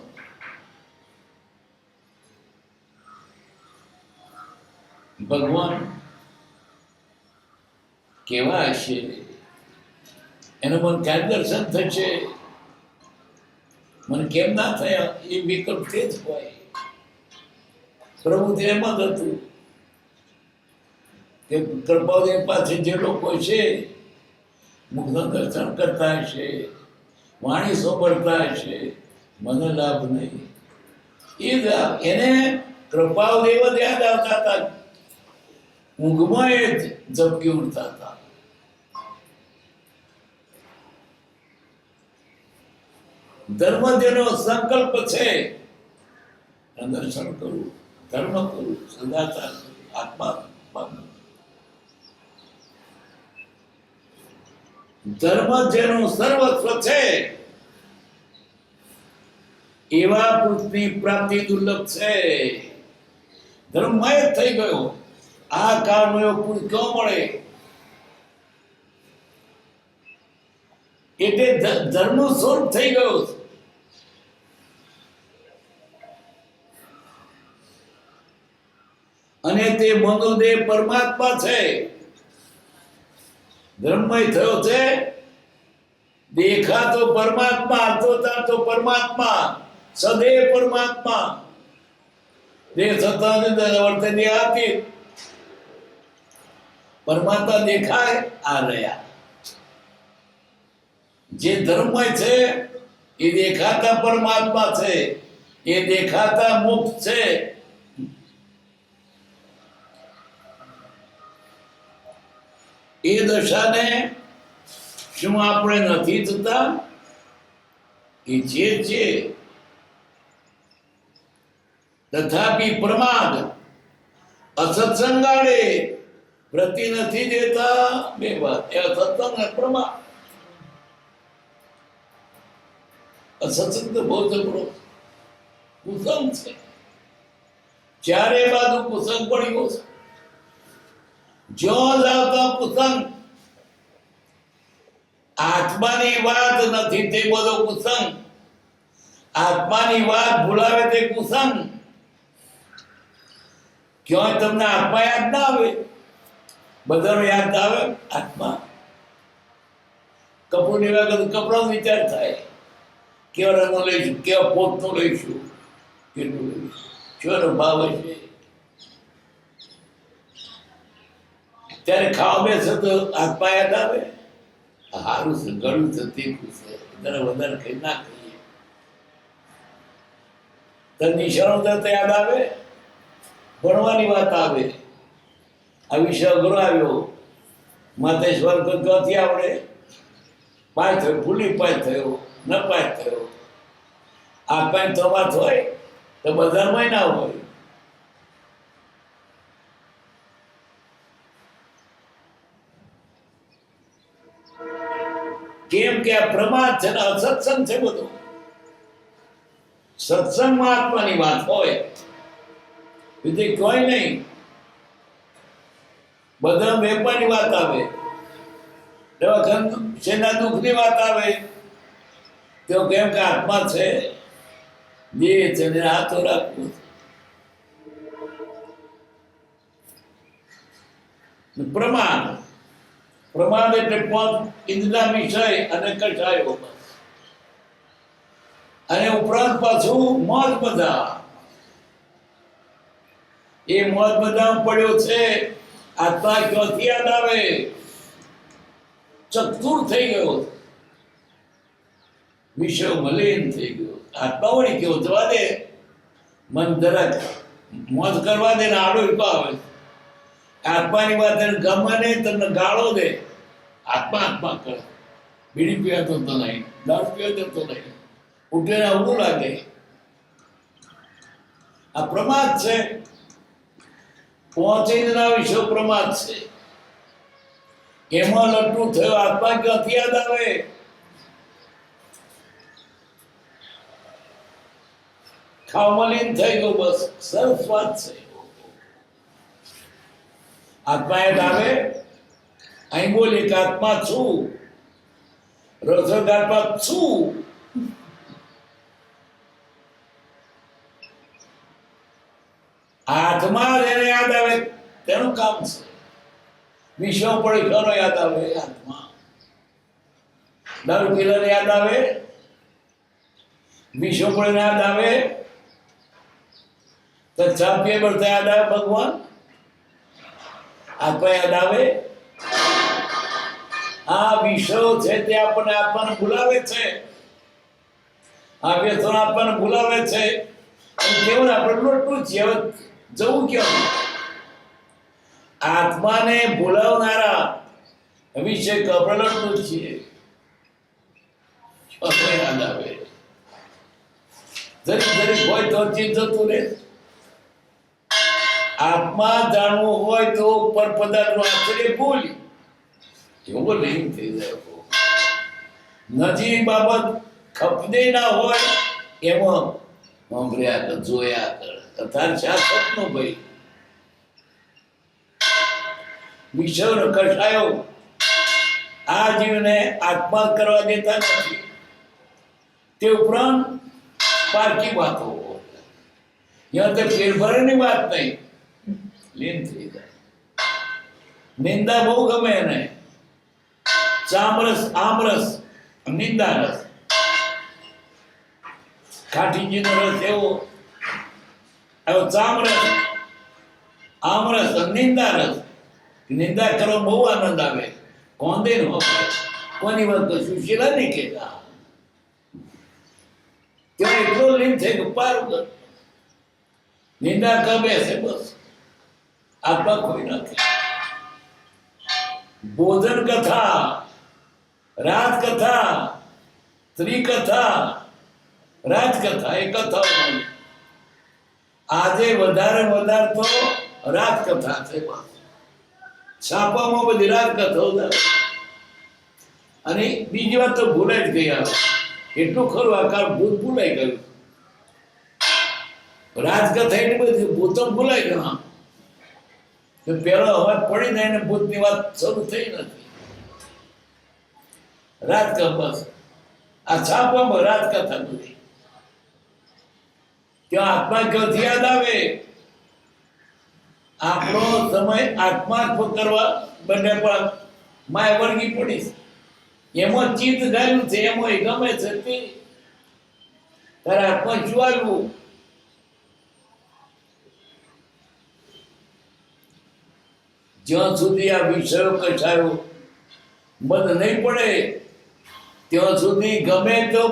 Speaker 2: ભગવાન કેવા હશે, એનું મન ક્યાં દર્શન થશે, મને કેમ ના થયા, એ વિકલ્પ તે જ હોય. પ્રભુ એમાં જ હતું કે કૃપાળુ પાસે જે લોકો છે, મુખનું દર્શન કરતા હશે, વાણી સાંભળતા હશે, મને લાભ નહીં. એ જ એને કૃપાલ દેવ જ યાદ આવતા હતા. ઊંઘમાં એ જ ઝબકી ઉઠતા હતા. ધર્મ જેનો સંકલ્પ છે, દર્શન કરવું, ધર્મ કરવું, સદાચાર કરવું, આત્મા પામવું. ધર્મ જેનું સર્વસ્વ છે એવા પુરુષની પ્રાપ્તિ દુર્લભ છે. ધર્મમય જ થઈ ગયો. આ કાળનો એવો પુરુષ ક્યાં મળે? એટલે ધર્મ સ્વરૂપ થઈ ગયો. અને તે મનોદેહ પરમાત્મા છે. ધર્મમય થયો છે. દેખાતો પરમાત્મા, તો પરમાત્મા, સદૈવ પરમાત્મા. દેહ સત્તા વર્તે દેહાતી પરમાત્મા દેખાય આ રહ્યા. જે ધર્મમય છે એ દેખાતા પરમાત્મા છે, એ દેખાતા મોક્ષ છે. એ દશાને શું આપણે નથી થતા? એ છે તથાપી પ્રમાદ અસત્સંગાડે પ્રતિ નથી દેતા. બે વાત, એ અસત્સંગ અને પ્રમાદ. અસત્સંગ તો બહુ જબરો કુસંગ છે. ચારે બાજુ કુસંગ પડ્યો છે. જો જાવતા કુસંગ. આત્માની વાત નથી તે બધો કુસંગ. આત્માની વાત ભૂલાવે તે કુસંગ. ક્યાં તમને આત્મા યાદ ના આવે? બધાનો યાદ આવે આત્મા. કપડું લેવા ગયું, કપડાનો વિચાર થાય. કેવા રંગનો લઈશું, કેવા પોતનો લઈશું, કેટલું લઈશું, કેવાનો ભાવ હશે. ત્યારે ખાવા બેસે તો આત્મા યાદ આવે. સારું છે, ગળું છે, તીખું છે, વધારે કઈ ના કહીએ. તો નિશાળો તો યાદ આવે. ભણવાની વાત આવે. આ વિષય અઘરો આવ્યો. માતેશ્વર ક્યાંથી આવડે? પાય થયો, ભૂલી પાય થયો, ન પાય થયો. આ પાય તો વાત હોય તો બધામાં ના હોય. કેમ કે આ પ્રમાદ છે ને અસત્સંગ છે બધું. સત્સંગમાં આત્માની વાત હોય બીજી કોઈ નહીં. બધા વેપારની વાત આવે, શેના દુઃખની વાત આવે તો કેમ કે આત્મા છે, દેહ છે ને હાથો રાખવું. પ્રમાદ, પ્રમાદ એટલે પાંચ ઇન્દ્રિય વિષય અને કષાયો. અને ઉપરાંત પાછું મોજ બધા. એ મોજ બધા પડ્યો છે. આત્મા ક્યાંથી યાદ આવે? ચતુર થઈ ગયો, વિષય મલિન થઈ ગયો. આત્મા વળી કેવો જવા દે, મન જરાક મોજ કરવા દે ને આડો આવે. આત્માની વાત ગમે નહીં, તમને ગાળો દે. આત્મા આત્મા કરે. બીડી પીવાતો તો નહીં, દારૂ પીવાતો તો નહીં, ઉઠીને અવળું લાગે. આ પ્રમાદ છે. પહોંચીના વિષય પ્રમાદ છે. એમાં લટ્ટુ થયો. આત્મા ક્યાંથી યાદ આવે? ખામલીન થઈ ગયો. બસ સરસ વાત છે. આત્મા યાદ આવે. અહીં બોલી કે આત્મા છું, રસોગારમાં છું. આત્મા જેને યાદ આવે તેનું કામ છે. વિશ્વ પડી ઘણો યાદ આવે. આત્મા દારૂ પીલાને યાદ આવે, વિશ્વ પડીને યાદ આવે, તો ચા પીએ બળતા યાદ આવે ભગવાન. આત્મા યાદ આવે. આ વિષયો છે તે આપણને આત્માને ભૂલાવે છે. આ વ્યસન આપણને બોલાવે છે અને કેવળ આપણે લોટું છીએ. હવે જવું કેમ? આત્માને બોલાવનારા વિશે આપણે લોટું છીએ. આપણે યાદ આવે જરીક જરીક હોય તો ચીજ જતું રહે. આત્મા જાણવું હોય તો પર પદાર્થનો આશ્રય ભૂલી એવો નહીં થઈ જાય. નજીક બાબત ખપદે ના હોય એમાં સાંભળ્યા કર, જોયા કર. તાર શાસકનો ભાઈ વિષયનો કષાયો આ જીવને આત્મા કરવા દેતા નથી. તે ઉપરાંત પારકી વાતો યા તો ફેરફારની વાત નહીં, લીન થઈ જાય. નિંદા બહુ ગમે એને. ચામરસ આમરસ નિંદા રસ. કાઠીજીનો રસ એવો એવો ચામરસ આમરસ નિંદા રસ. નિંદા કરો બહુ આનંદ આવે. કોંદે ન હોય કોની વાત તો સુશીલા નહીં કહેતા. ત્યાં એટલો લીન થઈ કે પાર કર. નિંદા કબે છે બસ, આત્મા કોઈ નથી. ભોજન કથા, રાત કથા, સ્ત્રી કથા, રાજકથા એ કથાઓ. આજે વધારે તો રાજકથા છે બસ. છાપામાં બધી રાજકથાઓ આવે. અને બીજી વાત તો ભૂલાઈ જ ગઈ. આવે એટલું ખરું આકાર ભૂત ભૂલાઈ ગયું. રાજકથા એટલી બધી ભૂતો ભૂલાઈ ગયા. પેલો અવાજ પડી જાય ને ભૂતની વાત શરૂ થઈ નથી. રાજકથા બસ આ છાપવામાં રાજકથા બધી. ત્યાં આત્મા ક્યાંથી યાદ આવે? આપણો સમય આત્મા કરવા બંને પણ માય વળગી પડીશ. એમાં ચિત્ત ગાયું છે, એમાં ગમે છે તે તારે આત્મા શું આવ્યું? જ્યાં સુધી આ વિષયો કસાયો બંધ નહીં પડે ત્યાં સુધી ગમે તો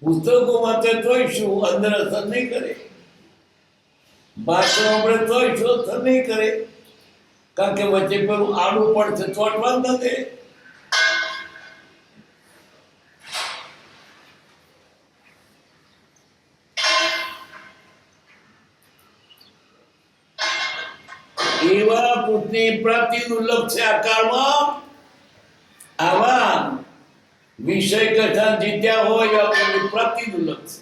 Speaker 2: પુસ્તકો વાંચે તોય શું અંદર અસર નહીં કરે. ભાષણ આપણે તોય શું અસર નહીં કરે. કારણ કે વચ્ચે પેલું આડું પડશે ચોટવા જ નથી. એવા પુત્રની પ્રાપ્તિનું લક્ષ્ય આ કાળમાં આવા વિષય કથા જીત્યા હોય આપણને પ્રાપ્તિનું લક્ષ્ય.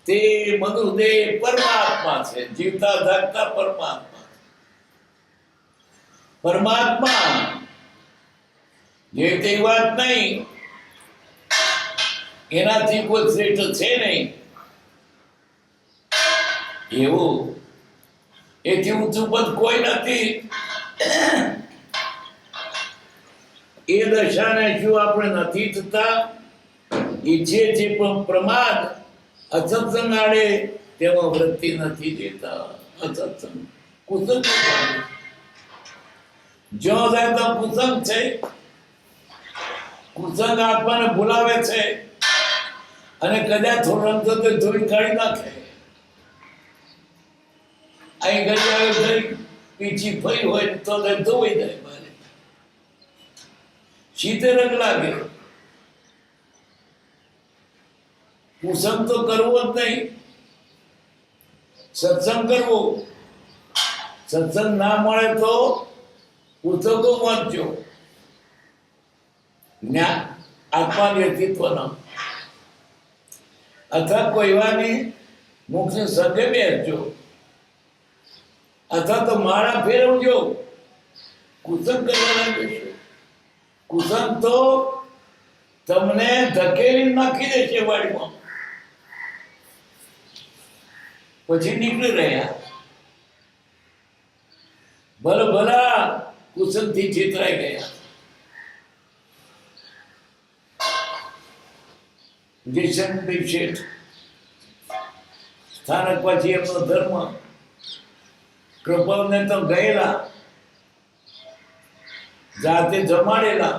Speaker 2: તે મનુદેહ પરમાત્મા છે. જીવતા જાગતા પરમાત્મા. પરમાત્મા જે તે વાત નહીં, એનાથી કોઈ શ્રેષ્ઠ છે નહીં. એવું એથી ઊંચું પદ કોઈ નથી. એ દશાને શું આપણે નથી થતા? ઈચ્છે છે પણ પ્રમાદ અસત્સંગ આડે તેમાં વૃત્તિ નથી દેતા. અસત્સંગ કુસંગ જો જાય તો કુસંગ છે. કુસંગ આત્માને બોલાવે છે અને કદાચ થોડો રમતો તો ધોઈ કાઢી નાખે. અહીં ઘડી આવે ઘડી પીછી ફરી હોય તો ધોઈ જાય. મારે શીતે રંગ લાગે. કુસંગ તો કરવો જ નહીં. સત્સંગ કરવો. સત્સંગ ના મળે તો પુસ્તકો વાંચજો. જ્ઞાન આત્મા વ્યક્તિત્વનો અથવા કોઈવાની મુખની સગે બેસજો અથવા તો માળા ફેરવજો. કુસંગ કરવાના કહીશું. કુસંગ તો તમને ધકેલી નાખી દેશે વાડીમાં. પછી નીકળી રહ્યા. ભલા કુસંગ થી છેતરાઈ ગયા. જયશંકર શેઠ સ્થાનક પછી એમનો ધર્મ કૃપાને તો ગયેલા, જાતે જમાડેલા.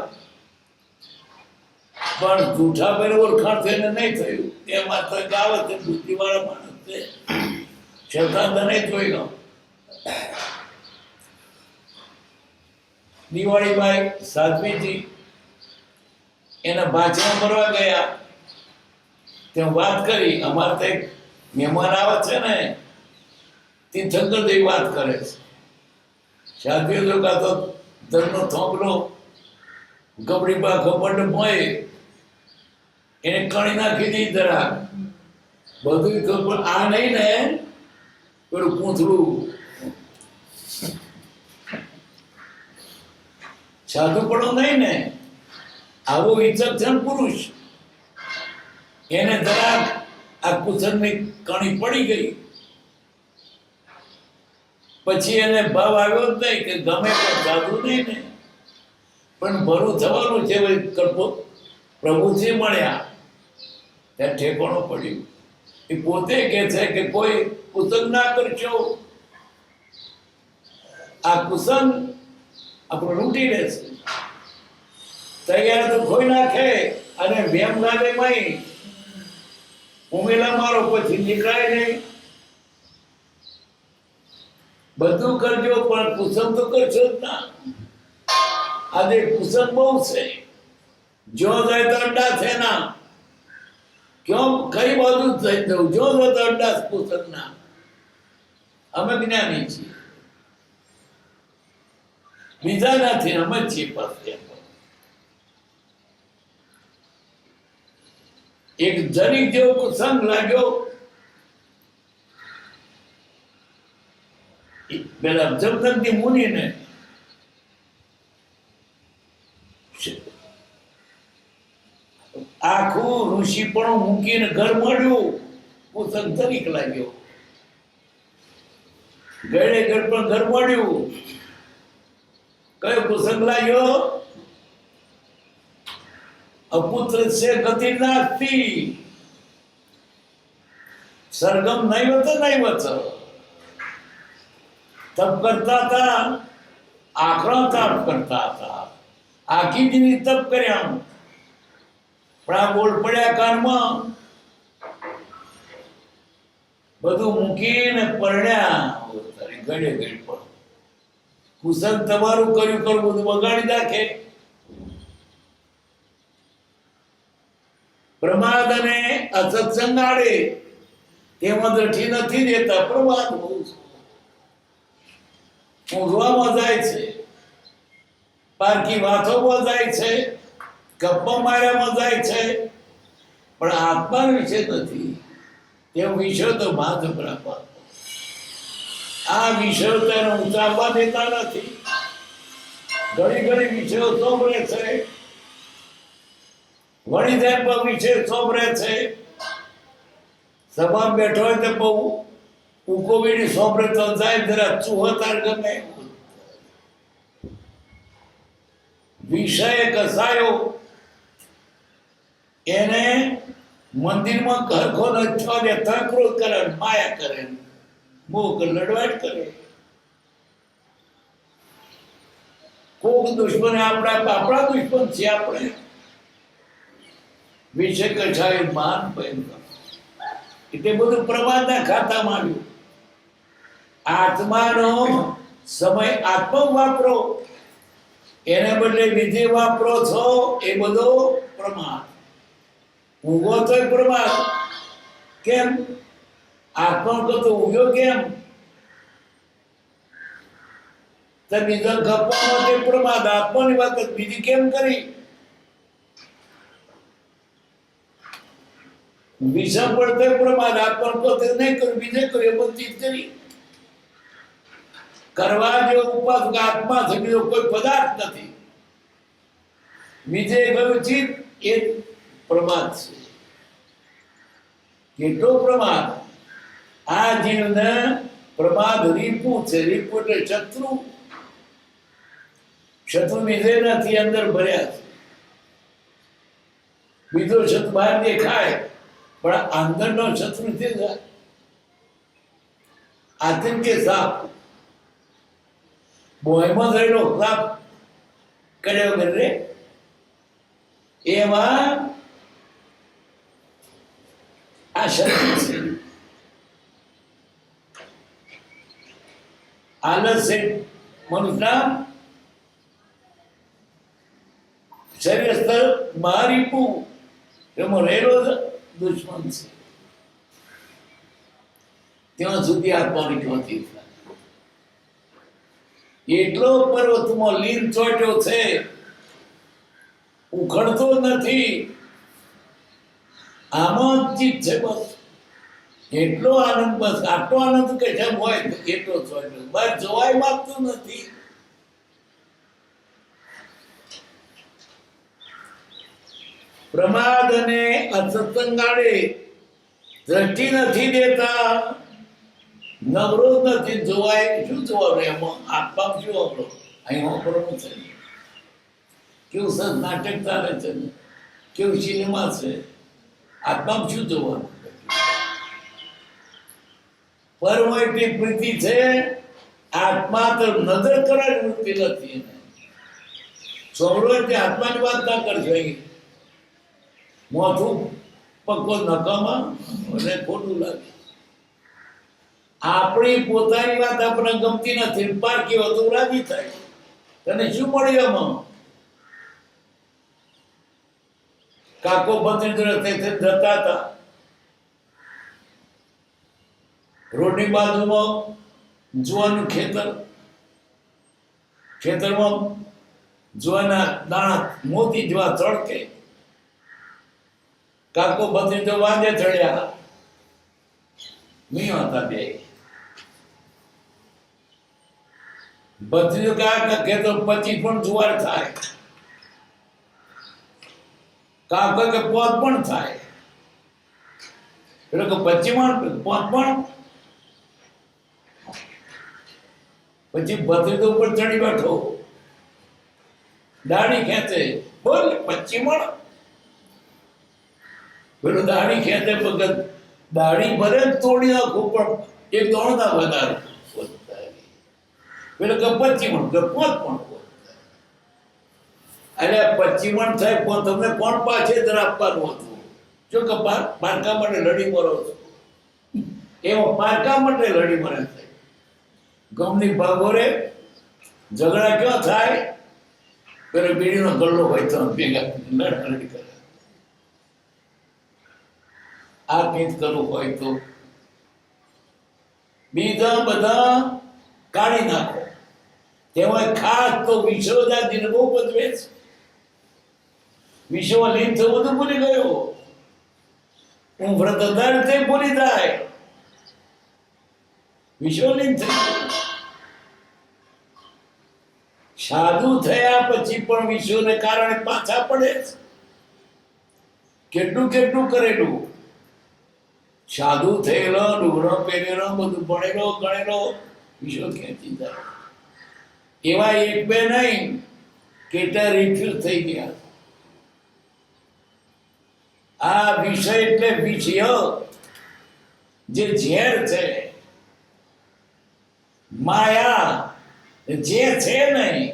Speaker 2: પણ જૂઠા પર ઓળખાણ થઈને નહીં થયું એમાં તો આવે છે બુદ્ધિવાળા માણસ છે શેતાન તને જોઈ લો દિવાળીભાઈ સાધ્વીજી એના ભાષણ ભરવા ગયા ત્યાં વાત કરી અમારે તો એક મહેમાન આવે છે ને તીર્થંકર જેવી વાત કરે છે સાધ્વી લોકો તો ધર્મનો થોંભલો ગબડી પાખો મંડપ હોય એને કણી નાખી દી જરા બધું તો પણ આ નહીં ને પેલું પૂંથડું સાધુ પણ નહીં ને આવો વિચક્ષણ પુરુષ એને જરાક આ કુસરની કણી પડી ગઈ પછી એને ભાવ આવ્યો જ નહીં કે ગમે પણ સાધુ નહીં ને પણ ભરું થવાનું છે પ્રભુજી મળ્યા ત્યાં ઠેકાણું પડ્યું એ પોતે કહે છે કે કોઈ કુસંગ ના કરશો આ કુસંગ આપણું લૂંટી લેશે તૈયાર તો ખોઈ નાખે અને વેમ લાગે મય ઉમેલા મારો પછી નીકળાય નહીં બધું કરજો પણ કુસંગ તો કરશો જ ના આજે કુસંગ બહુ છે જો જાય તો અડ્ડા છે ના ક્यों કઈ બાજુ થઈ જવું જો તો અડ્ડા કુસંગ ના અમે જ્ઞાની છીએ બીજા નથી અમે જ છીએ પાસે એક જરીક જેવો કુસંગ લાગ્યો પેલા જમદગ્નિ મુનિને આખું ઋષિ પણ મૂકીને ઘર મળ્યું કુસંગ તરીક લાગ્યો ગળે ગળ પણ ઘર મળ્યું કયો કુસંગ લાગ્યો અપુત્ર છે ગતિ નાસ્તી સરગમ નૈવત તપ કરતા હતા આખરો તપ કરતા હતા આખી દિન તપ કર્યા પણ આ બોલ પડ્યા કાનમાં બધું મૂકીને પરણ્યા ઘડે ઘડ પણ કુસંગ તમારું કર્યું બધું બગાડી નાખે પ્રમાદ અને અસત્સંગ આડે તેમાં દ્રષ્ટિ નથી દેતા પ્રમાદ બહુ ઊંઘવામાં જાય છે પારકી વાતોમાં જાય છે ગપ્પા માર્યામાં જાય છે પણ આત્મા વિશે નથી તે વિષય તો માધ બરાબર આ વિષયો તેને ઉતારવા દેતા નથી ઘણી વિષયો સોંપરે છે વળી જાય પણ વિષય સોંપરે છે સભા બેઠો હોય તો બહુ ઉકોવીની સોંપરે તો જાય જરા ચુહતાર ગમે વિષય કસાયો એને મંદિરમાં ઘર ખોલ ક્રોધ કરે માયા કરે મોહ લડવાટ કરે કોક દુશ્મન આપણા દુશ્મન છે આપણે વિષય કસાયો માન ભયંકર એટલે બધું પ્રમાદના ખાતામાં આવ્યું આત્માનો સમય આત્મા વાપરો એને બદલે વિધિ વાપરો છો એ બધો પ્રમાદ ઊંઘો તો પ્રમાદ કેમ આત્મા કરતો ઊંઘ્યો કેમ તો બીજા ગપ્પા માટે પ્રમાદ આત્માની વાત બીજી કેમ કરી વિષમ પડતો પ્રમાદ આત્મા પોતે નહીં કર્યું બીજે કર્યું બધી કરી કરવા જેવો ઉપાસ આત્મા છે બીજો કોઈ પદાર્થ નથી બીજે ગયું ચિત્ત એ પ્રમાદ છે કેટલો પ્રમાદ આ જીવને પ્રમાદ રીપુ છે રીપુ એટલે શત્રુ બીજે નથી અંદર ભર્યા છે બીજો શત્રુ બહાર દેખાય પણ અંદરનો શત્રુ છે આતંકે સાપ બોયમાં થયેલો સાપ કર્યો કરે એમાં આ શરીર છે, આલસ છે મનુષ્યના શરીર સ્તર મારીપું એમાં રહેલો દુશ્મન છે. ત્યાં સુધી આત્માની ક્યાંથી થાય? એટલો પર્વતમાં લીન ચોટ્યો છે, ઉખડતો નથી. આમાં જ ચીજ છે બસ. એટલો આનંદ, બસ આટલો આનંદ કે જેમ હોય એટલો ચોટ્યો, બસ જોવાય માંગતું નથી. પ્રમાદ અને અસત્સંગાળે દ્રષ્ટિ નથી દેતા, નવરો નથી, જોવાય શું જોવાનું? એમાં આત્મા શું આપણો અહીં વાપરવાનું છે? કેવું સરસ નાટક ચાલે છે ને, કેવું સિનેમા છે, આત્મા શું જોવાનું? પરમ એટલી પ્રીતિ છે, આત્મા તો નજર કરવાની વૃત્તિ નથી એને. છોકરો એટલે આત્માની વાત ના કરજો, મોઢું પક્કો નકામાં અને ખોટું લાગે. આપણી પોતાની વાત આપણને ગમતી નથી, પારકી હતું રાજી થાય. તને શું મળ્યું એમાં? કાકો ભત્રીજો રસ્તે જતા હતા, રોડની બાજુમાં જુવારનું ખેતરમાં જુવારના દાણા મોતી જેવા તડકે. કાકો ભત્રીજો વાંધે ચડ્યા, મિયો હતા બે. ભત્રીજો કે તો 25 પણ જુવાર થાય, કાકો કે 5 પણ થાય. એટલે કે 25 પણ 5 પણ. પછી ભત્રીજો ઉપર ચડી બેઠો, દાઢી ખેંચે, બોલ 25 પણ. પેલો દાઢી ખેંચે, ભગત દાઢી ભલે તોડી નાખું પણ એક દોણ ના વધારે. પેલો કે 25 મણ, કે 5 પણ. અરે 25 મણ થાય પણ તમને કોણ પાછે દર આપવાનું હતું? જો કે પારકા માટે લડી મરો છો, એમાં પારકા માટે લડી મરે છે. ગમની ભાગોરે ઝઘડા ક્યાં થાય? પેલો બીડીનો ગલ્લો હોય તો ભેગા લડી કરે. આ કંઈક કરવું હોય તો બીજા બધા કાઢી નાખો. તેમાં ખાસ તો વિશ્વદાજીને બહુ ભજવે છે. વિશ્વ લીન થવું બધું ભૂલી ગયો. હું વ્રત ધાર તે ભૂલી જાય, વિશ્વ લીન થઈ. સાધુ થયા પછી પણ વિશ્વને કારણે પાછા પડે છે. કેટલું કેટલું કરેલું. સાધુ થયેલો, ડુગરો પહેરેલો, બધું ભણેલો ગણેલો, વિશ્વ ખેંચી જાય. એવા એક બે નહીં, કેટલા રિફ્યુઝ થઈ ગયા. આ વિષય એટલે વિષય જે ઝેર છે, માયા જે છે નહીં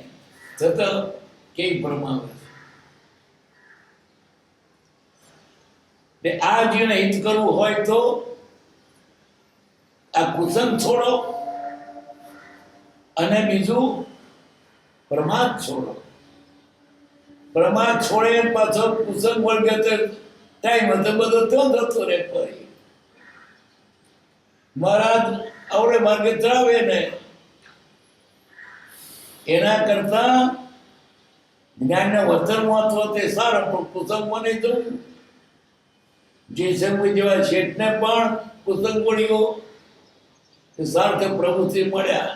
Speaker 2: છતાં કઈ ભ્રમાવે છે. આ જીવને હિત કરવું હોય તો આ કુસંગ છોડો અને બીજું પ્રમાદ છોડો. પ્રમાદ છોડે પાછો કુસંગ વળગે તો ટાઈમ હતો બધો ત્યાં જતો રહે. ફરી મહારાજ આવડે માર્ગે ચડાવે ને, એના કરતા જ્ઞાનના વધર મહત્વ તે સારા. પણ કુસંગમાં નહીં જવું. જે સમય જેવા શેઠને પણ કુસંગ પડ્યો, સાથે પ્રભુથી મળ્યા,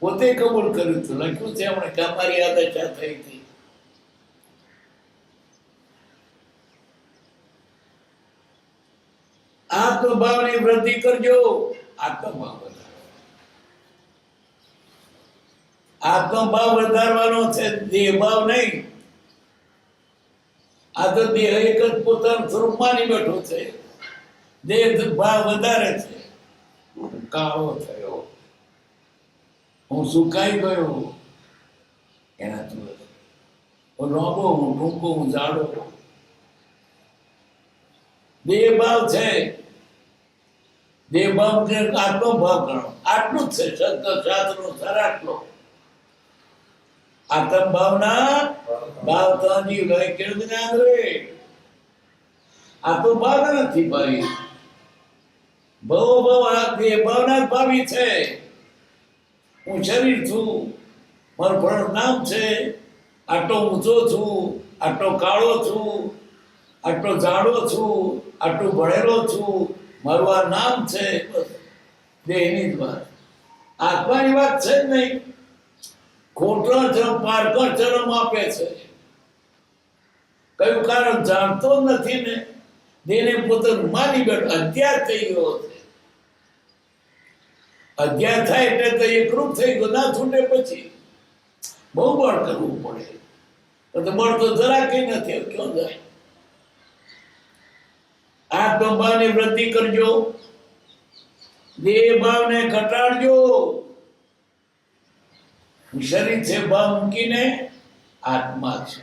Speaker 2: પોતે કબૂલ કર્યું હતું. લખ્યું છે હમણાં કે અમારી આદશા થઈ હતી. આત્મભાવની વૃદ્ધિ કરજો. આત્મભાવ આત્મભાવ વધારવાનો છે, દેહભાવ નહીં. આ તો દેહ એક જ પોતાનું સ્વરૂપ માની બેઠો છે, દેહ ભાવ વધારે છે. કાળો થયો, હું સુકાઈ ગયો, એના તું રોબો હું ટૂંકો હું જાડો. દેહ ભાવ છે, દેહ ભાવ ને આત્મ ભાવ ગણો, આટલું જ છે શબ્દ શાસ્ત્રનો સાર આટલો. આત્મ ભાવના ભાવ તાજી ગઈ જ્ઞાન રે. આ તો ભાવ નથી ભાઈ, ભવો ભવ આ દેહ ભાવના જ ભાવી છે. હું શરીર છું, મારું ભણું નામ છે, આટલો ઊંચો છું, આટલો કાળો છું, આટલો જાડો છું, આટલું ભણેલો છું, મારું આ નામ છે. બસ દેહની જ વાત, આત્માની વાત છે જ નહીં. ખોટો જન્મ પારકો જન્મ આપે છે. કયું કારણ જાણતો જ નથી ને, દેહને પોતાનું માની બેઠો અધ્યાય થઈ ગયો છે. અધ્યાય થાય એટલે તો એકરૂપ થઈ ગયો, ના છૂટે પછી બહુ બળ કરવું પડે. તો બળ તો જરા કઈ નથી, ક્યાં જાય. આત્મભાવની વૃદ્ધિ કરજો, દેહ ભાવને ઘટાડજો. શરીર છે ભાવ મૂકીને આત્મા છે.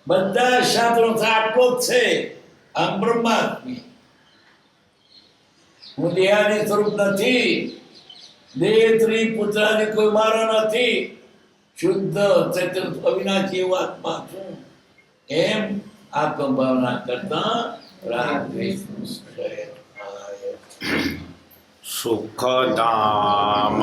Speaker 2: બધા શાસ્ત્રો આટલો જ છે, આમ બ્રહ્માત્મી. હું દેહાદી સ્વરૂપ નથી, દેહ સ્ત્રી પુત્રાદી કોઈ મારો નથી, શુદ્ધ ચૈતન્ય અવિનાશી એવો આત્મા છું. એમ આત્મભાવના કરતા રાગ દ્વેષનું ક્ષય થાય.
Speaker 1: સુખધામ